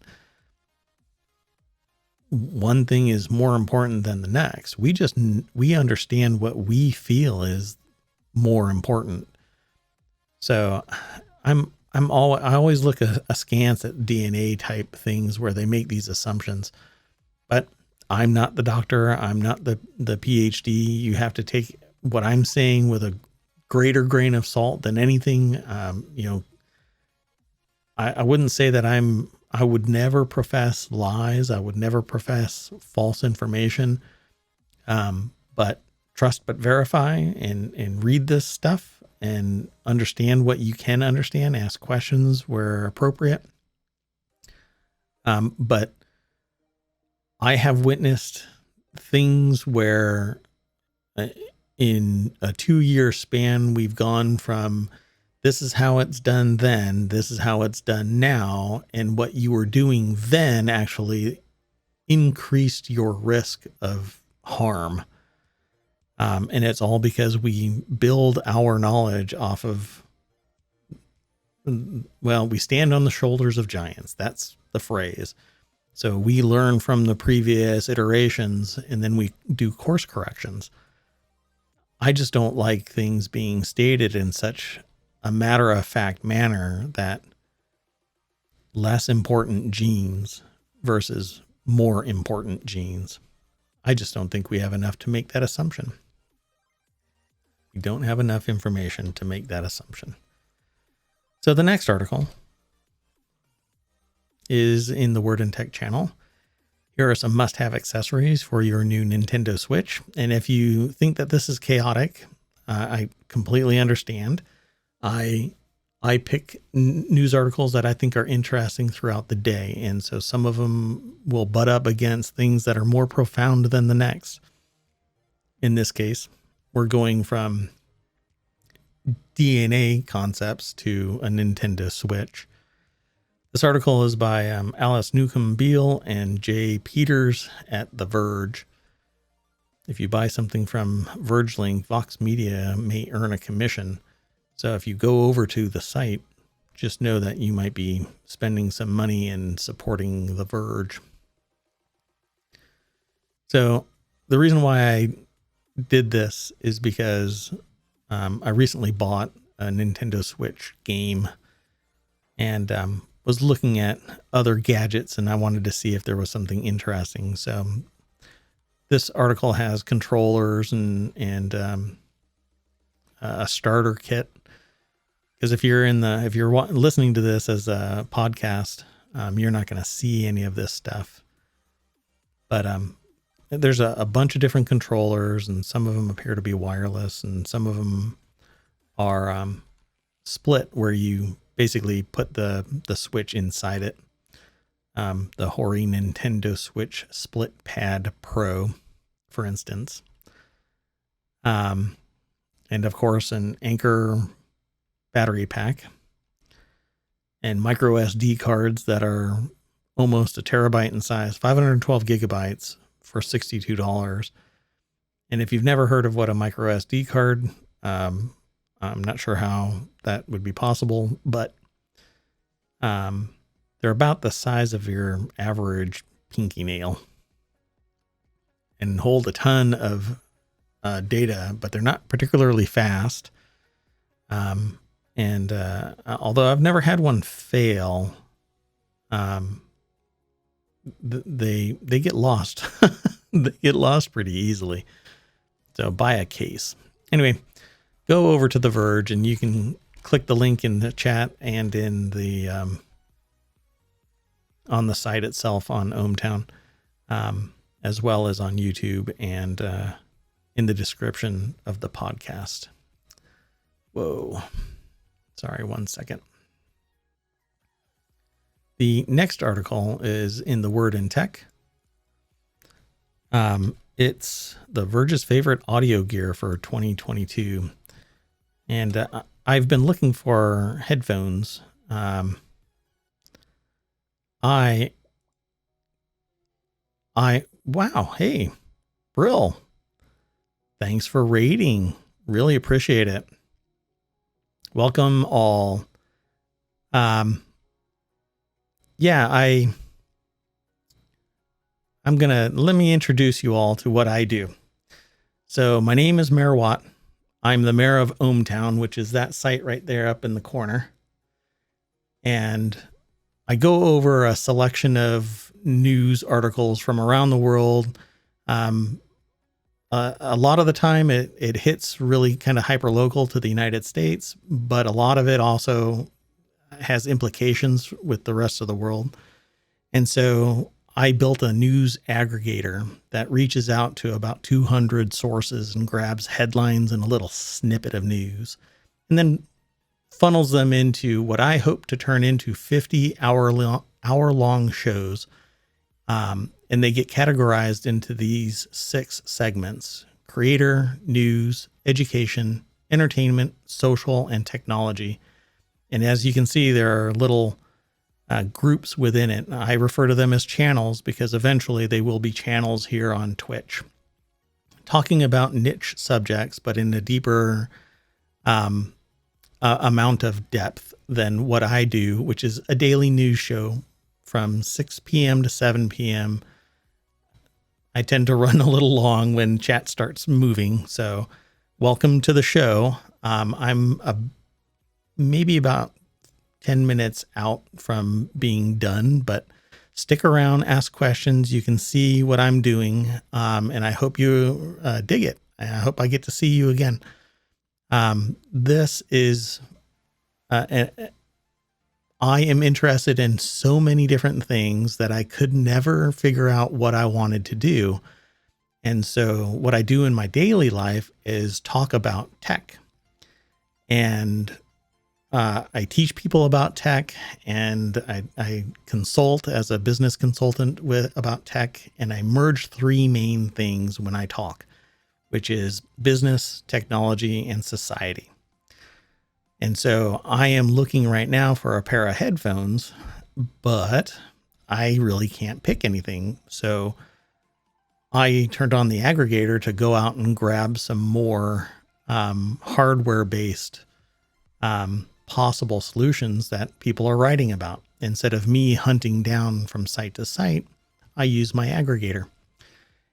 S1: one thing is more important than the next. We understand what we feel is more important. So I always look askance at DNA type things where they make these assumptions, but I'm not the doctor. I'm not the PhD. You have to take what I'm saying with a greater grain of salt than anything. I wouldn't say that I would never profess lies. I would never profess false information. But trust but verify, and read this stuff and understand what you can understand. Ask questions where appropriate. But I have witnessed things where in a 2-year span, we've gone from this is how it's done then, this is how it's done now, and what you were doing then actually increased your risk of harm. And it's all because we build our knowledge off of, well, we stand on the shoulders of giants. That's the phrase. So we learn from the previous iterations, and then we do course corrections. I just don't like things being stated in such a matter-of-fact manner that less important genes versus more important genes. I just don't think we have enough to make that assumption. We don't have enough information to make that assumption. So the next article is in the Word and Tech channel. Here are some must-have accessories for your new Nintendo Switch. And if you think that this is chaotic, I completely understand. I pick news articles that I think are interesting throughout the day. And so some of them will butt up against things that are more profound than the next. In this case, we're going from DNA concepts to a Nintendo Switch. This article is by Alice Newcomb Beale and Jay Peters at The Verge. if you buy something from VergeLink, Vox Media may earn a commission. So if you go over to the site, just know that you might be spending some money and supporting The Verge. So the reason why I did this is because I recently bought a Nintendo Switch game and was looking at other gadgets, and I wanted to see if there was something interesting. So this article has controllers and a starter kit. Because if you're listening to this as a podcast, you're not going to see any of this stuff. But there's a bunch of different controllers, and some of them appear to be wireless, and some of them are split, where you basically put the Switch inside it. The Hori Nintendo Switch Split Pad Pro, for instance. And of course, an Anchor battery pack and micro SD cards that are almost a terabyte in size, 512 gigabytes for $62. And if you've never heard of what a micro SD card, I'm not sure how that would be possible, but they're about the size of your average pinky nail and hold a ton of data, but they're not particularly fast. And although I've never had one fail, they get lost. They get lost pretty easily. So buy a case. Anyway, go over to The Verge, and you can click the link in the chat and in the on the site itself on ohmTown, as well as on YouTube and in the description of the podcast. Whoa. Sorry, 1 second. The next article is in The Word in Tech. It's The Verge's favorite audio gear for 2022. And I've been looking for headphones. Wow, hey, Brill. Thanks for rating. Really appreciate it. Welcome all. I'm let me introduce you all to what I do. So my name is Mayor Watt. I'm the mayor of ohmTown, which is that site right there up in the corner. And I go over a selection of news articles from around the world. A lot of the time it hits really kind of hyper local to the United States, but a lot of it also has implications with the rest of the world. And so I built a news aggregator that reaches out to about 200 sources and grabs headlines and a little snippet of news, and then funnels them into what I hope to turn into 50 hour-long shows. And they get categorized into these 6 segments: creator, news, education, entertainment, social, and technology. And as you can see, there are little groups within it. I refer to them as channels because eventually they will be channels here on Twitch, talking about niche subjects, but in a deeper amount of depth than what I do, which is a daily news show from 6 p.m. to 7 p.m. I tend to run a little long when chat starts moving. So welcome to the show. I'm maybe about 10 minutes out from being done, but stick around, ask questions. You can see what I'm doing. And I hope you dig it. I hope I get to see you again. This is, I am interested in so many different things that I could never figure out what I wanted to do. And so what I do in my daily life is talk about tech. And I teach people about tech, and I consult as a business consultant about tech, and I merge 3 main things when I talk, which is business, technology, and society. And so I am looking right now for a pair of headphones, but I really can't pick anything. So I turned on the aggregator to go out and grab some more hardware-based possible solutions that people are writing about. Instead of me hunting down from site to site, I use my aggregator.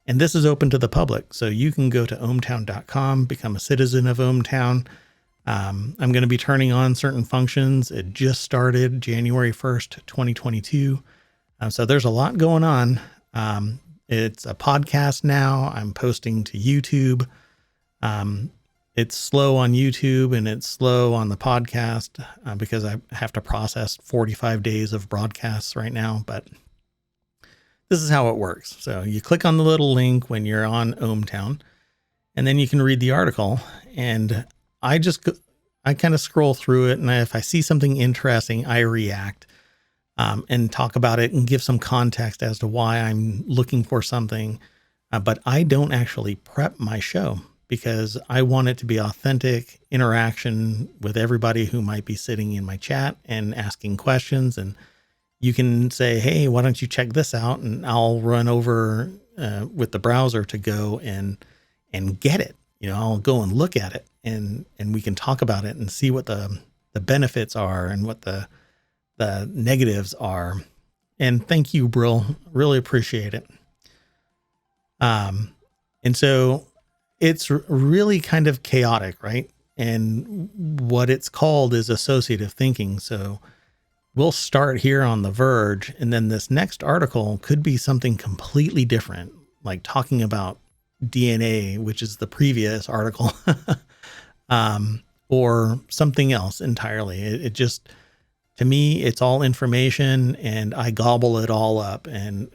S1: And this is open to the public. So you can go to ohmTown.com, become a citizen of ohmTown. I'm going to be turning on certain functions. It just started January 1st, 2022. So there's a lot going on. It's a podcast now. I'm posting to YouTube. It's slow on YouTube and it's slow on the podcast because I have to process 45 days of broadcasts right now. But this is how it works. So you click on the little link when you're on ohmTown, and then you can read the article. And I kind of scroll through it, and if I see something interesting, I react and talk about it and give some context as to why I'm looking for something. But I don't actually prep my show because I want it to be authentic interaction with everybody who might be sitting in my chat and asking questions. And you can say, hey, why don't you check this out? And I'll run over with the browser to go and get it. I'll go and look at it and we can talk about it and see what the benefits are and what the negatives are. And thank you, Brill. Really appreciate it. And so it's really kind of chaotic, right? And what it's called is associative thinking. So we'll start here on The Verge, and then this next article could be something completely different, like talking about DNA, which is the previous article, or something else entirely. It just, to me, it's all information, and I gobble it all up, and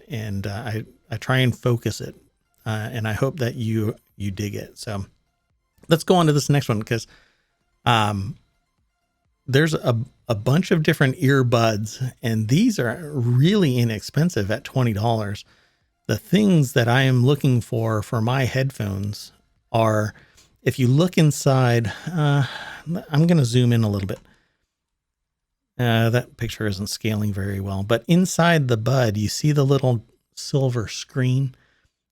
S1: I try and focus it, and I hope that you dig it. So let's go on to this next one, because there's a bunch of different earbuds, and these are really inexpensive at $20. The things that I am looking for my headphones are, if you look inside, I'm going to zoom in a little bit. That picture isn't scaling very well, but inside the bud, you see the little silver screen.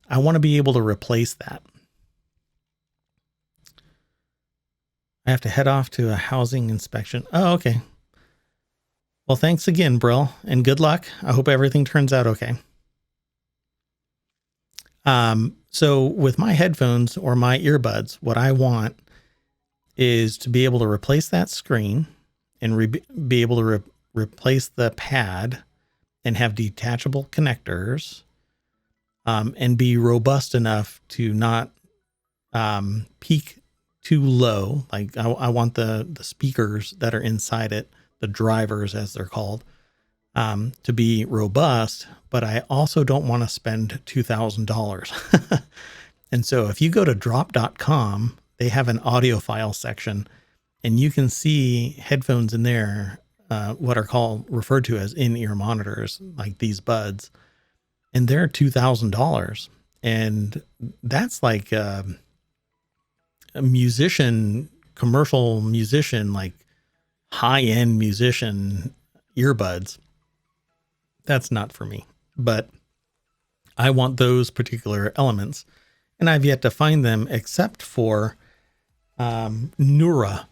S1: I want to be able to replace that. I have to head off to a housing inspection. Oh, okay. Well, thanks again, Brill, and good luck. I hope everything turns out okay. So with my headphones or my earbuds, what I want is to be able to replace that screen and be able to replace the pad and have detachable connectors, and be robust enough to not peak too low. Like I want the speakers that are inside it, the drivers as they're called, to be robust, but I also don't want to spend $2,000. And so if you go to drop.com, they have an audiophile section, and you can see headphones in there, what are referred to as in-ear monitors, like these buds, and they're $2,000. And that's like a musician, commercial musician, like high-end musician earbuds. That's not for me, but I want those particular elements, and I've yet to find them except for Neura.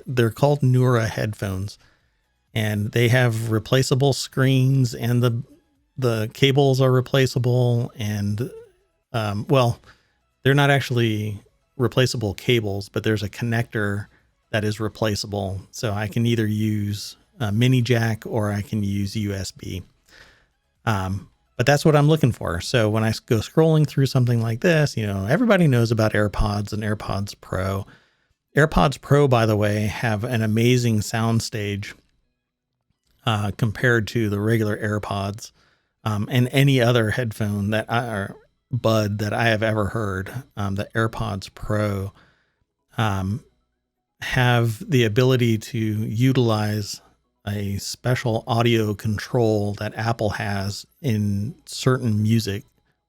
S1: They're called Neura headphones, and they have replaceable screens, and the cables are replaceable, and well, they're not actually replaceable cables, but there's a connector that is replaceable. So I can either use a mini jack or I can use USB. But that's what I'm looking for. So when I go scrolling through something like this, everybody knows about AirPods and AirPods Pro. AirPods Pro, by the way, have an amazing sound stage compared to the regular AirPods, and any other headphone or bud that I have ever heard. The AirPods Pro have the ability to utilize a special audio control that Apple has in certain music,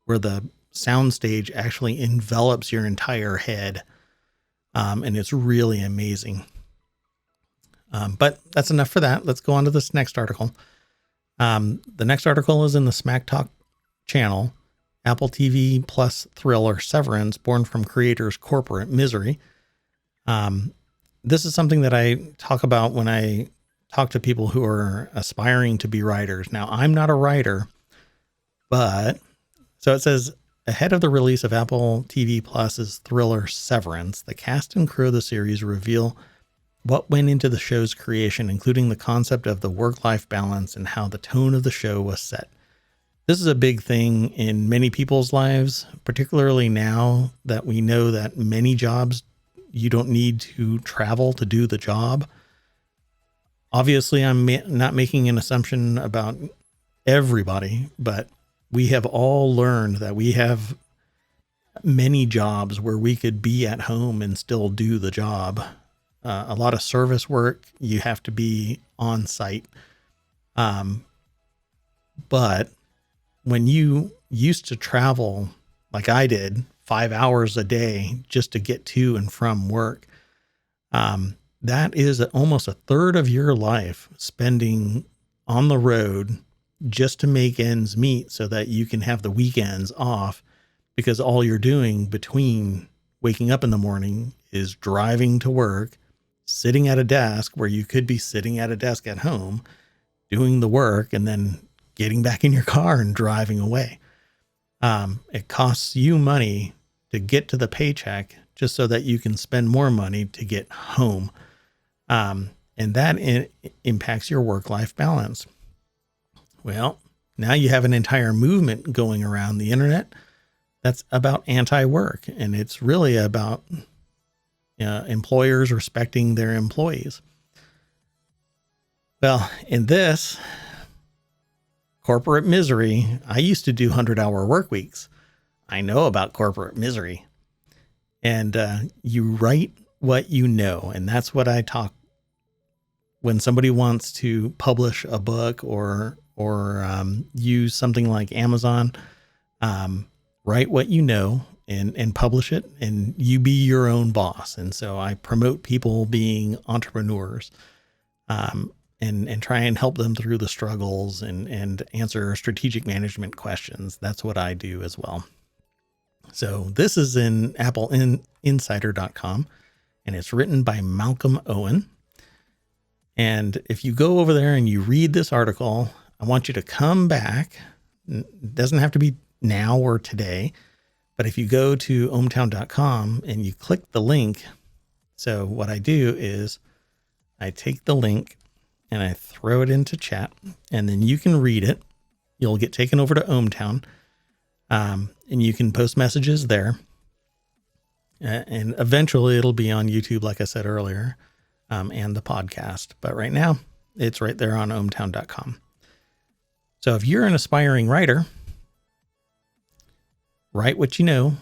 S1: where the soundstage actually envelops your entire head. And it's really amazing. But that's enough for that. Let's go on to this next article. The next article is in the Smack Talk channel. Apple TV Plus thriller Severance, born from creators' corporate misery. This is something that I talk about when I talk to people who are aspiring to be writers. Now, I'm not a writer, but so it says, ahead of the release of Apple TV Plus's thriller Severance, the cast and crew of the series reveal what went into the show's creation, including the concept of the work-life balance and how the tone of the show was set. This is a big thing in many people's lives, particularly now that we know that many jobs, you don't need to travel to do the job. Obviously, I'm not making an assumption about everybody, but we have all learned that we have many jobs where we could be at home and still do the job. A lot of service work, you have to be on site. But when you used to travel like I did 5 hours a day just to get to and from work, that is almost a third of your life spending on the road just to make ends meet so that you can have the weekends off, because all you're doing between waking up in the morning is driving to work, sitting at a desk where you could be sitting at a desk at home, doing the work, and then getting back in your car and driving away. It costs you money to get to the paycheck just so that you can spend more money to get home. And that impacts your work-life balance. Well, now you have an entire movement going around the internet that's about anti-work, and it's really about employers respecting their employees. Well, in this corporate misery, I used to do 100-hour work weeks. I know about corporate misery. And you write what you know, and that's what I talk when somebody wants to publish a book or use something like Amazon. Write what you know and publish it, and you be your own boss. And so I promote people being entrepreneurs, and try and help them through the struggles and answer strategic management questions. That's what I do as well. So this is in appleinsider.com, and it's written by Malcolm Owen. And if you go over there and you read this article, I want you to come back. It doesn't have to be now or today, but if you go to ohmTown.com and you click the link, so what I do is I take the link and I throw it into chat, and then you can read it. You'll get taken over to ohmTown, and you can post messages there. And eventually it'll be on YouTube, like I said earlier, and the podcast. But right now it's right there on ohmTown.com. So if you're an aspiring writer, write what you know,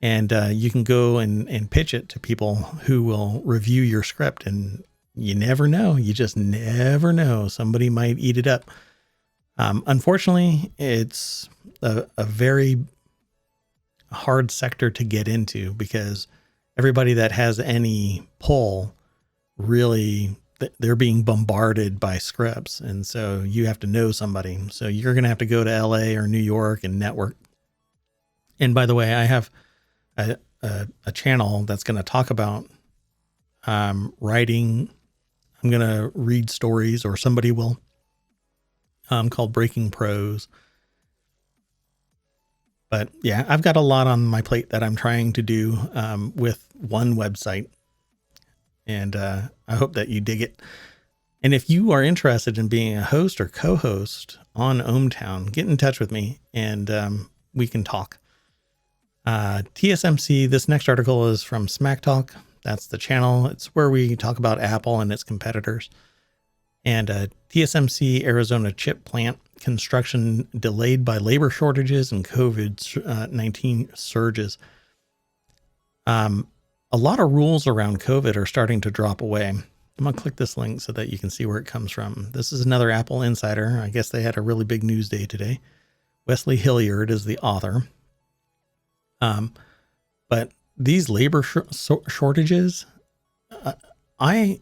S1: and you can go and pitch it to people who will review your script. And you never know. You just never know. Somebody might eat it up. Unfortunately, it's a very hard sector to get into, because everybody that has any pull, really, they're being bombarded by scripts. And so you have to know somebody. So you're going to have to go to LA or New York and network. And by the way, I have a channel that's going to talk about writing. I'm going to read stories, or somebody will, called Breaking Prose. But yeah, I've got a lot on my plate that I'm trying to do with one website. And I hope that you dig it. And if you are interested in being a host or co-host on ohmTown, get in touch with me, and we can talk. TSMC, this next article is from Smack Talk. That's the channel. It's where we talk about Apple and its competitors. And TSMC Arizona chip plant construction delayed by labor shortages and COVID-19 surges. A lot of rules around COVID are starting to drop away. I'm going to click this link so that you can see where it comes from. This is another Apple Insider. I guess they had a really big news day today. Wesley Hilliard is the author. But these labor shortages, I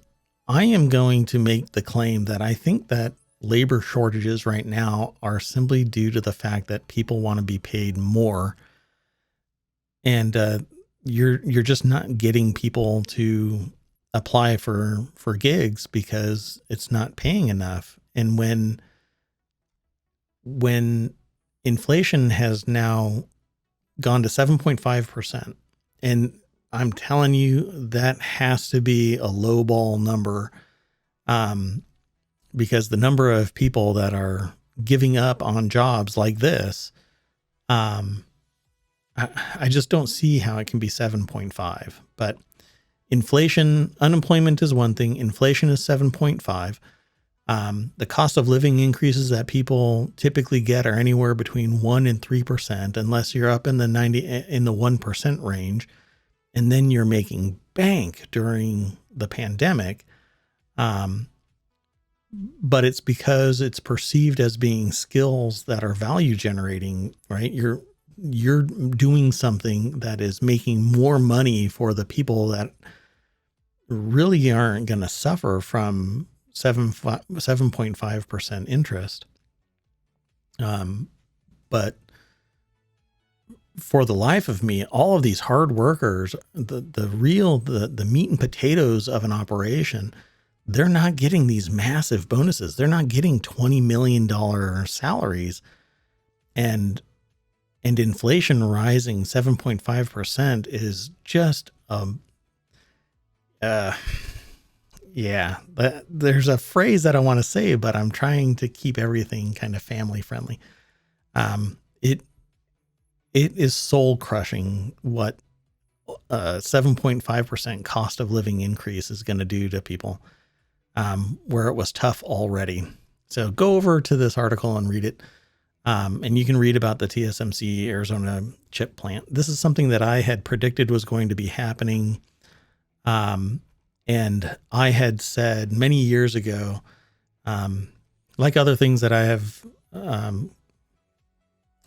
S1: am going to make the claim that I think that labor shortages right now are simply due to the fact that people want to be paid more, and you're just not getting people to apply for gigs because it's not paying enough. And when inflation has now gone to 7.5%, and I'm telling you that has to be a lowball number, because the number of people that are giving up on jobs like this, I just don't see how it can be 7.5. But unemployment is one thing. Inflation is 7.5. The cost of living increases that people typically get are anywhere between 1% and 3%, unless you're up in the 1% range, and then you're making bank during the pandemic. But it's because it's perceived as being skills that are value generating, right? You're doing something that is making more money for the people that really aren't going to suffer from 7.5% interest. But for the life of me, all of these hard workers, the meat and potatoes of an operation, they're not getting these massive bonuses. They're not getting $20 million salaries, and inflation rising 7.5% is just, yeah, there's a phrase that I want to say, but I'm trying to keep everything kind of family friendly. It is soul crushing what 7.5% cost of living increase is going to do to people, where it was tough already. So go over to this article and read it. And you can read about the TSMC Arizona chip plant. This is something that I had predicted was going to be happening. And I had said many years ago, like other things that I have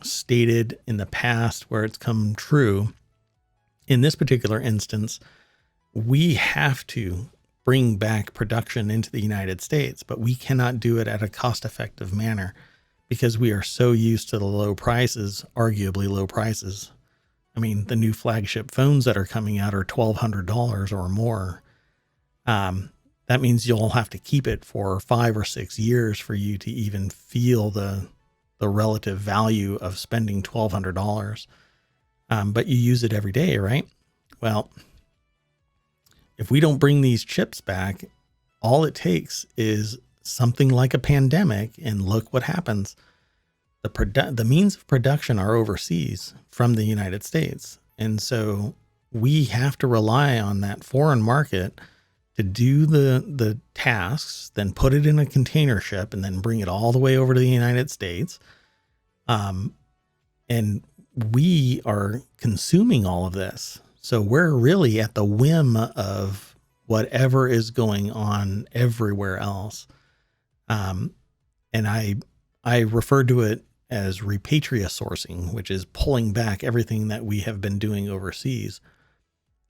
S1: stated in the past where it's come true, in this particular instance, we have to bring back production into the United States, but we cannot do it at a cost-effective manner because we are so used to the low prices, arguably low prices. I mean, the new flagship phones that are coming out are $1,200 or more. That means you'll have to keep it for 5 or 6 years for you to even feel the relative value of spending $1,200. But you use it every day, right? Well, if we don't bring these chips back, all it takes is something like a pandemic, and look what happens. The means of production are overseas from the United States. And so we have to rely on that foreign market to do the tasks, then put it in a container ship and then bring it all the way over to the United States. And we are consuming all of this. So we're really at the whim of whatever is going on everywhere else. And I refer to it as repatria sourcing, which is pulling back everything that we have been doing overseas.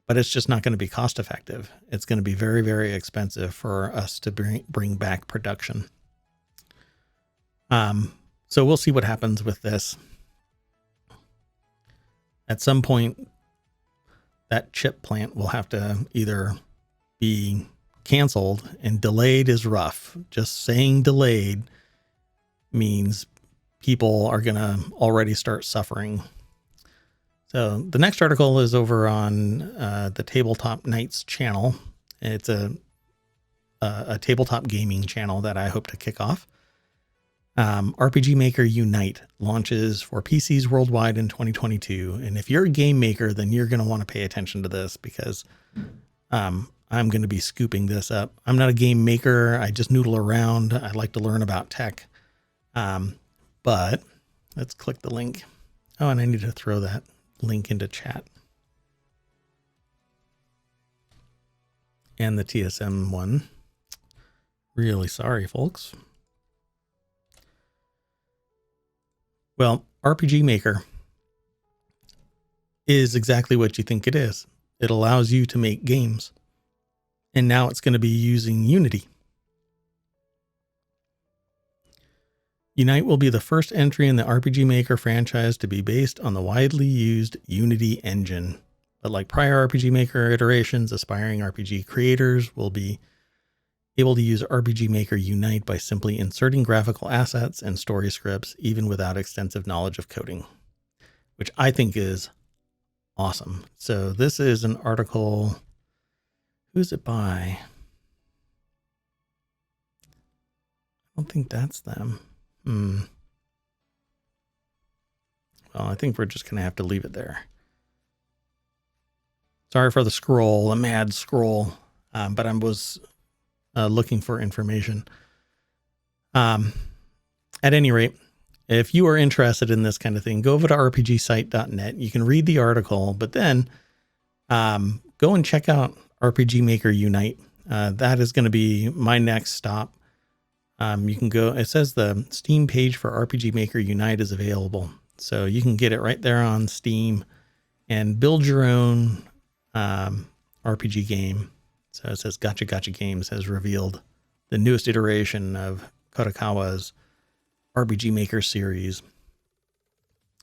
S1: But it's just not going to be cost effective. It's going to be very, very expensive for us to bring back production. So we'll see what happens with this. At some point, that chip plant will have to either be canceled, and delayed is rough. Just saying delayed means people are going to already start suffering. So the next article is over on the Tabletop Nights channel. It's a tabletop gaming channel that I hope to kick off. RPG Maker Unite launches for PCs worldwide in 2022. And if you're a game maker, then you're going to want to pay attention to this because I'm going to be scooping this up. I'm not a game maker. I just noodle around. I like to learn about tech. But let's click the link. Oh, and I need to throw that link into chat. And the TSM one. Really sorry, folks. Well, RPG Maker is exactly what you think it is. It allows you to make games. And now it's going to be using Unity. Unite will be the first entry in the RPG Maker franchise to be based on the widely used Unity engine. But like prior RPG Maker iterations, aspiring RPG creators will be able to use RPG Maker Unite by simply inserting graphical assets and story scripts, even without extensive knowledge of coding, which I think is awesome. So this is an article. Who's it by? I don't think that's them. Well, I think we're just going to have to leave it there. Sorry for the scroll, a mad scroll, but I was looking for information. At any rate, if you are interested in this kind of thing, go over to rpgsite.net. You can read the article, but then go and check out RPG Maker Unite. That is going to be my next stop. You can go, it says the Steam page for RPG Maker Unite is available. So you can get it right there on Steam and build your own RPG game. So it says Gotcha Gotcha Games has revealed the newest iteration of Kadokawa's RPG Maker series.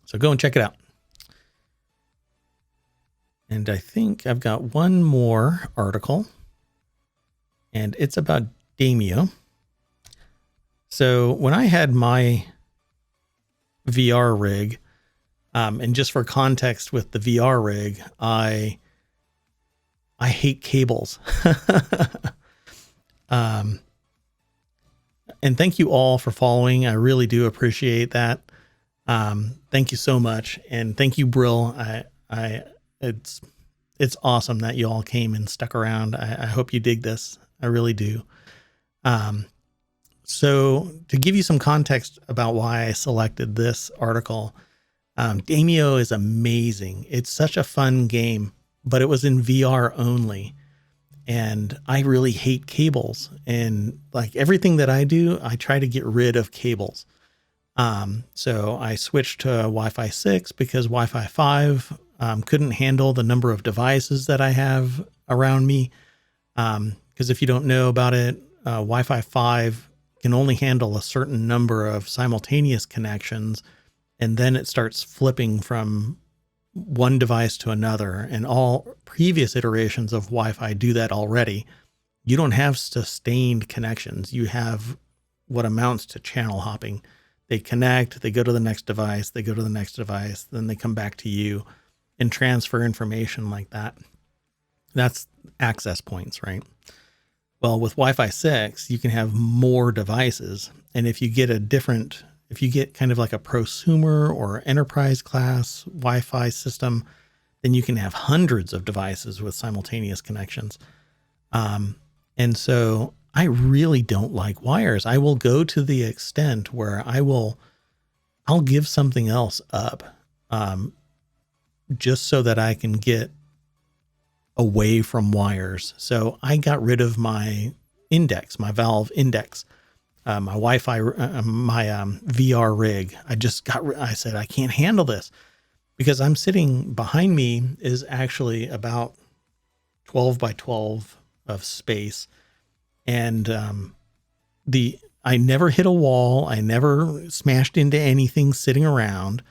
S1: So go and check it out. And I think I've got one more article, and it's about Daimyo. So when I had my VR rig, and just for context with the VR rig, I hate cables. And thank you all for following. I really do appreciate that. Thank you so much. And thank you, Brill. It's awesome that you all came and stuck around. I hope you dig this. I really do. So to give you some context about why I selected this article, Daimyo is amazing. It's such a fun game, but it was in VR only. And I really hate cables. And like everything that I do, I try to get rid of cables. So I switched to Wi-Fi 6 because Wi-Fi 5 couldn't handle the number of devices that I have around me. Because if you don't know about it, Wi-Fi 5 can only handle a certain number of simultaneous connections, and then it starts flipping from one device to another. And all previous iterations of Wi-Fi do that already. You don't have sustained connections. You have what amounts to channel hopping. They connect, they go to the next device, they go to the next device, then they come back to you and transfer information like that. That's access points, right? Well, with Wi-Fi 6, you can have more devices. And if you get kind of like a prosumer or enterprise class Wi-Fi system, then you can have hundreds of devices with simultaneous connections. And so I really don't like wires. I will go to the extent where I'll give something else up, just so that I can get away from wires. So I got rid of my index, my Valve index, my Wi-Fi, my VR rig. I said, I can't handle this, because I'm sitting behind me is actually about 12 by 12 of space. And I never hit a wall. I never smashed into anything sitting around.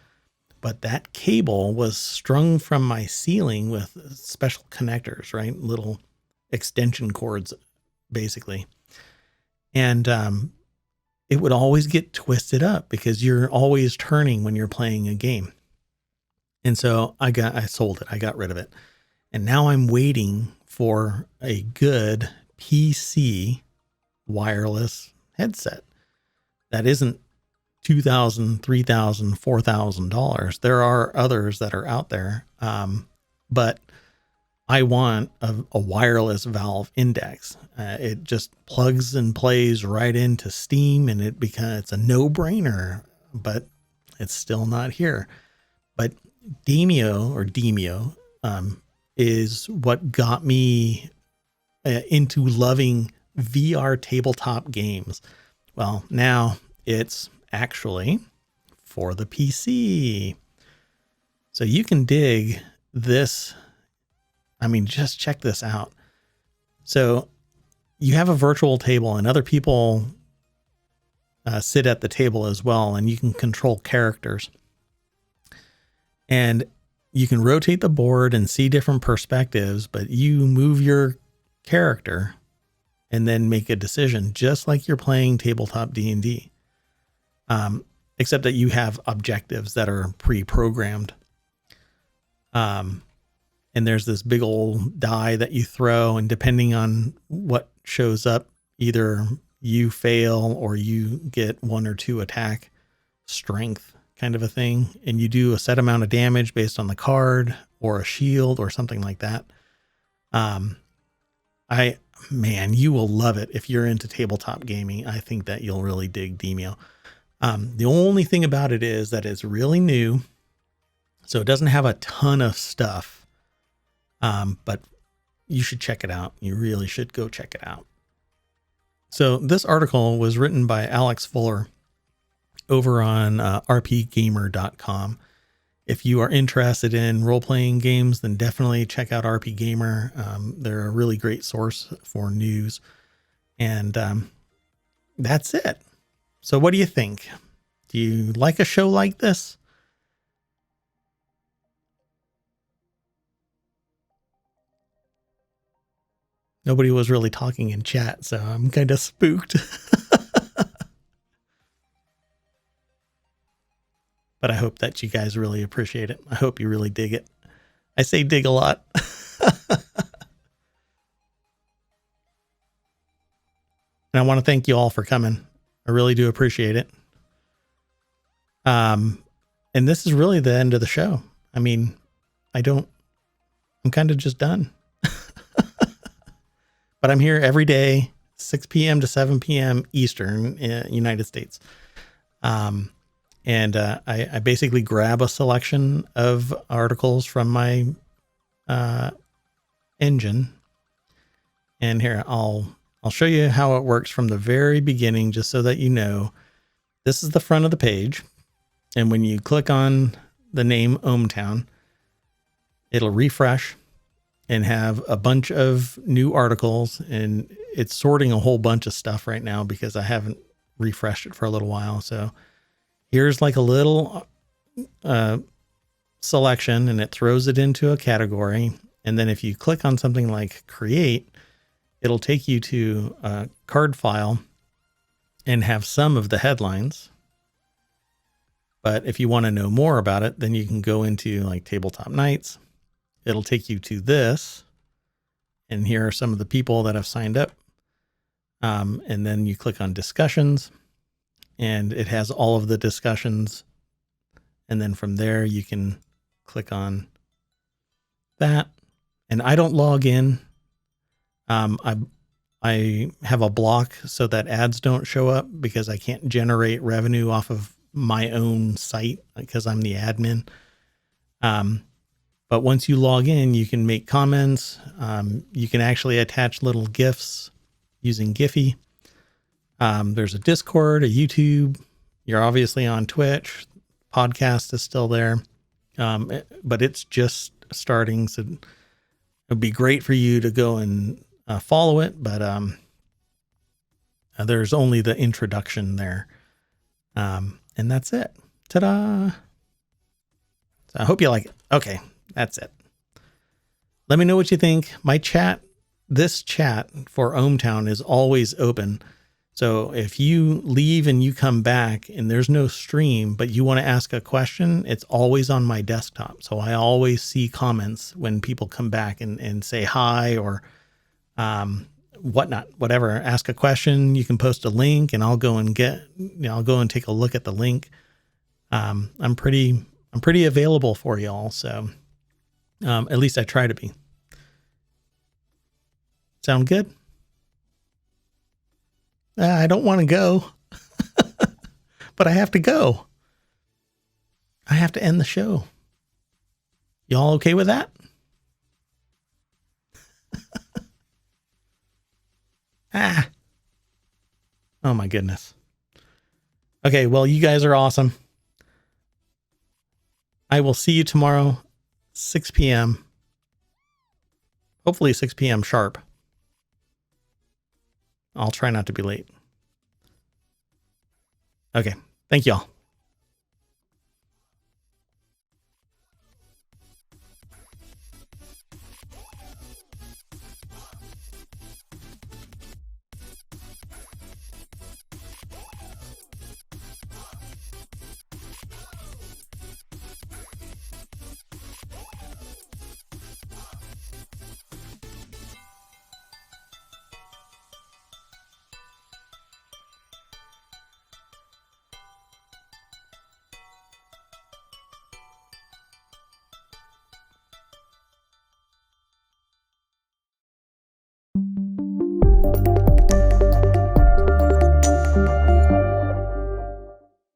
S1: But that cable was strung from my ceiling with special connectors, right? Little extension cords, basically. And it would always get twisted up because you're always turning when you're playing a game. And so I sold it. I got rid of it. And now I'm waiting for a good PC wireless headset that isn't $2,000, $3,000, $4,000. There are others that are out there. But I want a wireless Valve index. It just plugs and plays right into Steam, and it's a no-brainer, but it's still not here. But Daimyo is what got me into loving VR tabletop games. Well, now it's actually for the PC. So you can dig this. I mean, just check this out. So you have a virtual table and other people sit at the table as well, and you can control characters. And you can rotate the board and see different perspectives, but you move your character and then make a decision, just like you're playing tabletop D&D. Except that you have objectives that are pre-programmed. And there's this big old die that you throw, and depending on what shows up, either you fail or you get 1 or 2 attack strength kind of a thing. And you do a set amount of damage based on the card or a shield or something like that. Man, you will love it if you're into tabletop gaming. I think that you'll really dig Demio. The only thing about it is that it's really new, so it doesn't have a ton of stuff. But you should check it out. You really should go check it out. So this article was written by Alex Fuller over on rpgamer.com. If you are interested in role-playing games, then definitely check out RP Gamer. They're a really great source for news. And that's it. So what do you think? Do you like a show like this? Nobody was really talking in chat, so I'm kind of spooked. But I hope that you guys really appreciate it. I hope you really dig it. I say dig a lot. And I want to thank you all for coming. I really do appreciate it. And this is really the end of the show. I mean, I'm kind of just done. But I'm here every day, 6 p.m. to 7 p.m. Eastern in United States. And I basically grab a selection of articles from my engine. And here, I'll show you how it works from the very beginning, just so that you know. This is the front of the page. And when you click on the name ohmTown, it'll refresh and have a bunch of new articles. And it's sorting a whole bunch of stuff right now because I haven't refreshed it for a little while. So here's like a little selection, and it throws it into a category. And then if you click on something like create, it'll take you to a card file and have some of the headlines. But if you want to know more about it, then you can go into like Tabletop Nights. It'll take you to this. And here are some of the people that have signed up. And then you click on discussions, and it has all of the discussions. And then from there, you can click on that. And I don't log in. I have a block so that ads don't show up, because I can't generate revenue off of my own site because I'm the admin. But once you log in, you can make comments. You can actually attach little GIFs using Giphy. There's a Discord, a YouTube. You're obviously on Twitch. Podcast is still there. But it's just starting. So it'd be great for you to go and follow it. But there's only the introduction there. And that's it. Ta-da! So I hope you like it. Okay, that's it. Let me know what you think. My chat, this chat for ohmTown is always open. So if you leave and you come back and there's no stream, but you want to ask a question, it's always on my desktop. So I always see comments when people come back and say hi or whatnot, whatever. Ask a question. You can post a link, and I'll go and take a look at the link. I'm pretty available for y'all. So at least I try to be. Sound good? I don't want to go, but I have to go. I have to end the show. Y'all okay with that? Oh my goodness. Okay, well, you guys are awesome. I will see you tomorrow, 6 p.m. Hopefully 6 p.m. sharp. I'll try not to be late. Okay. Thank you all.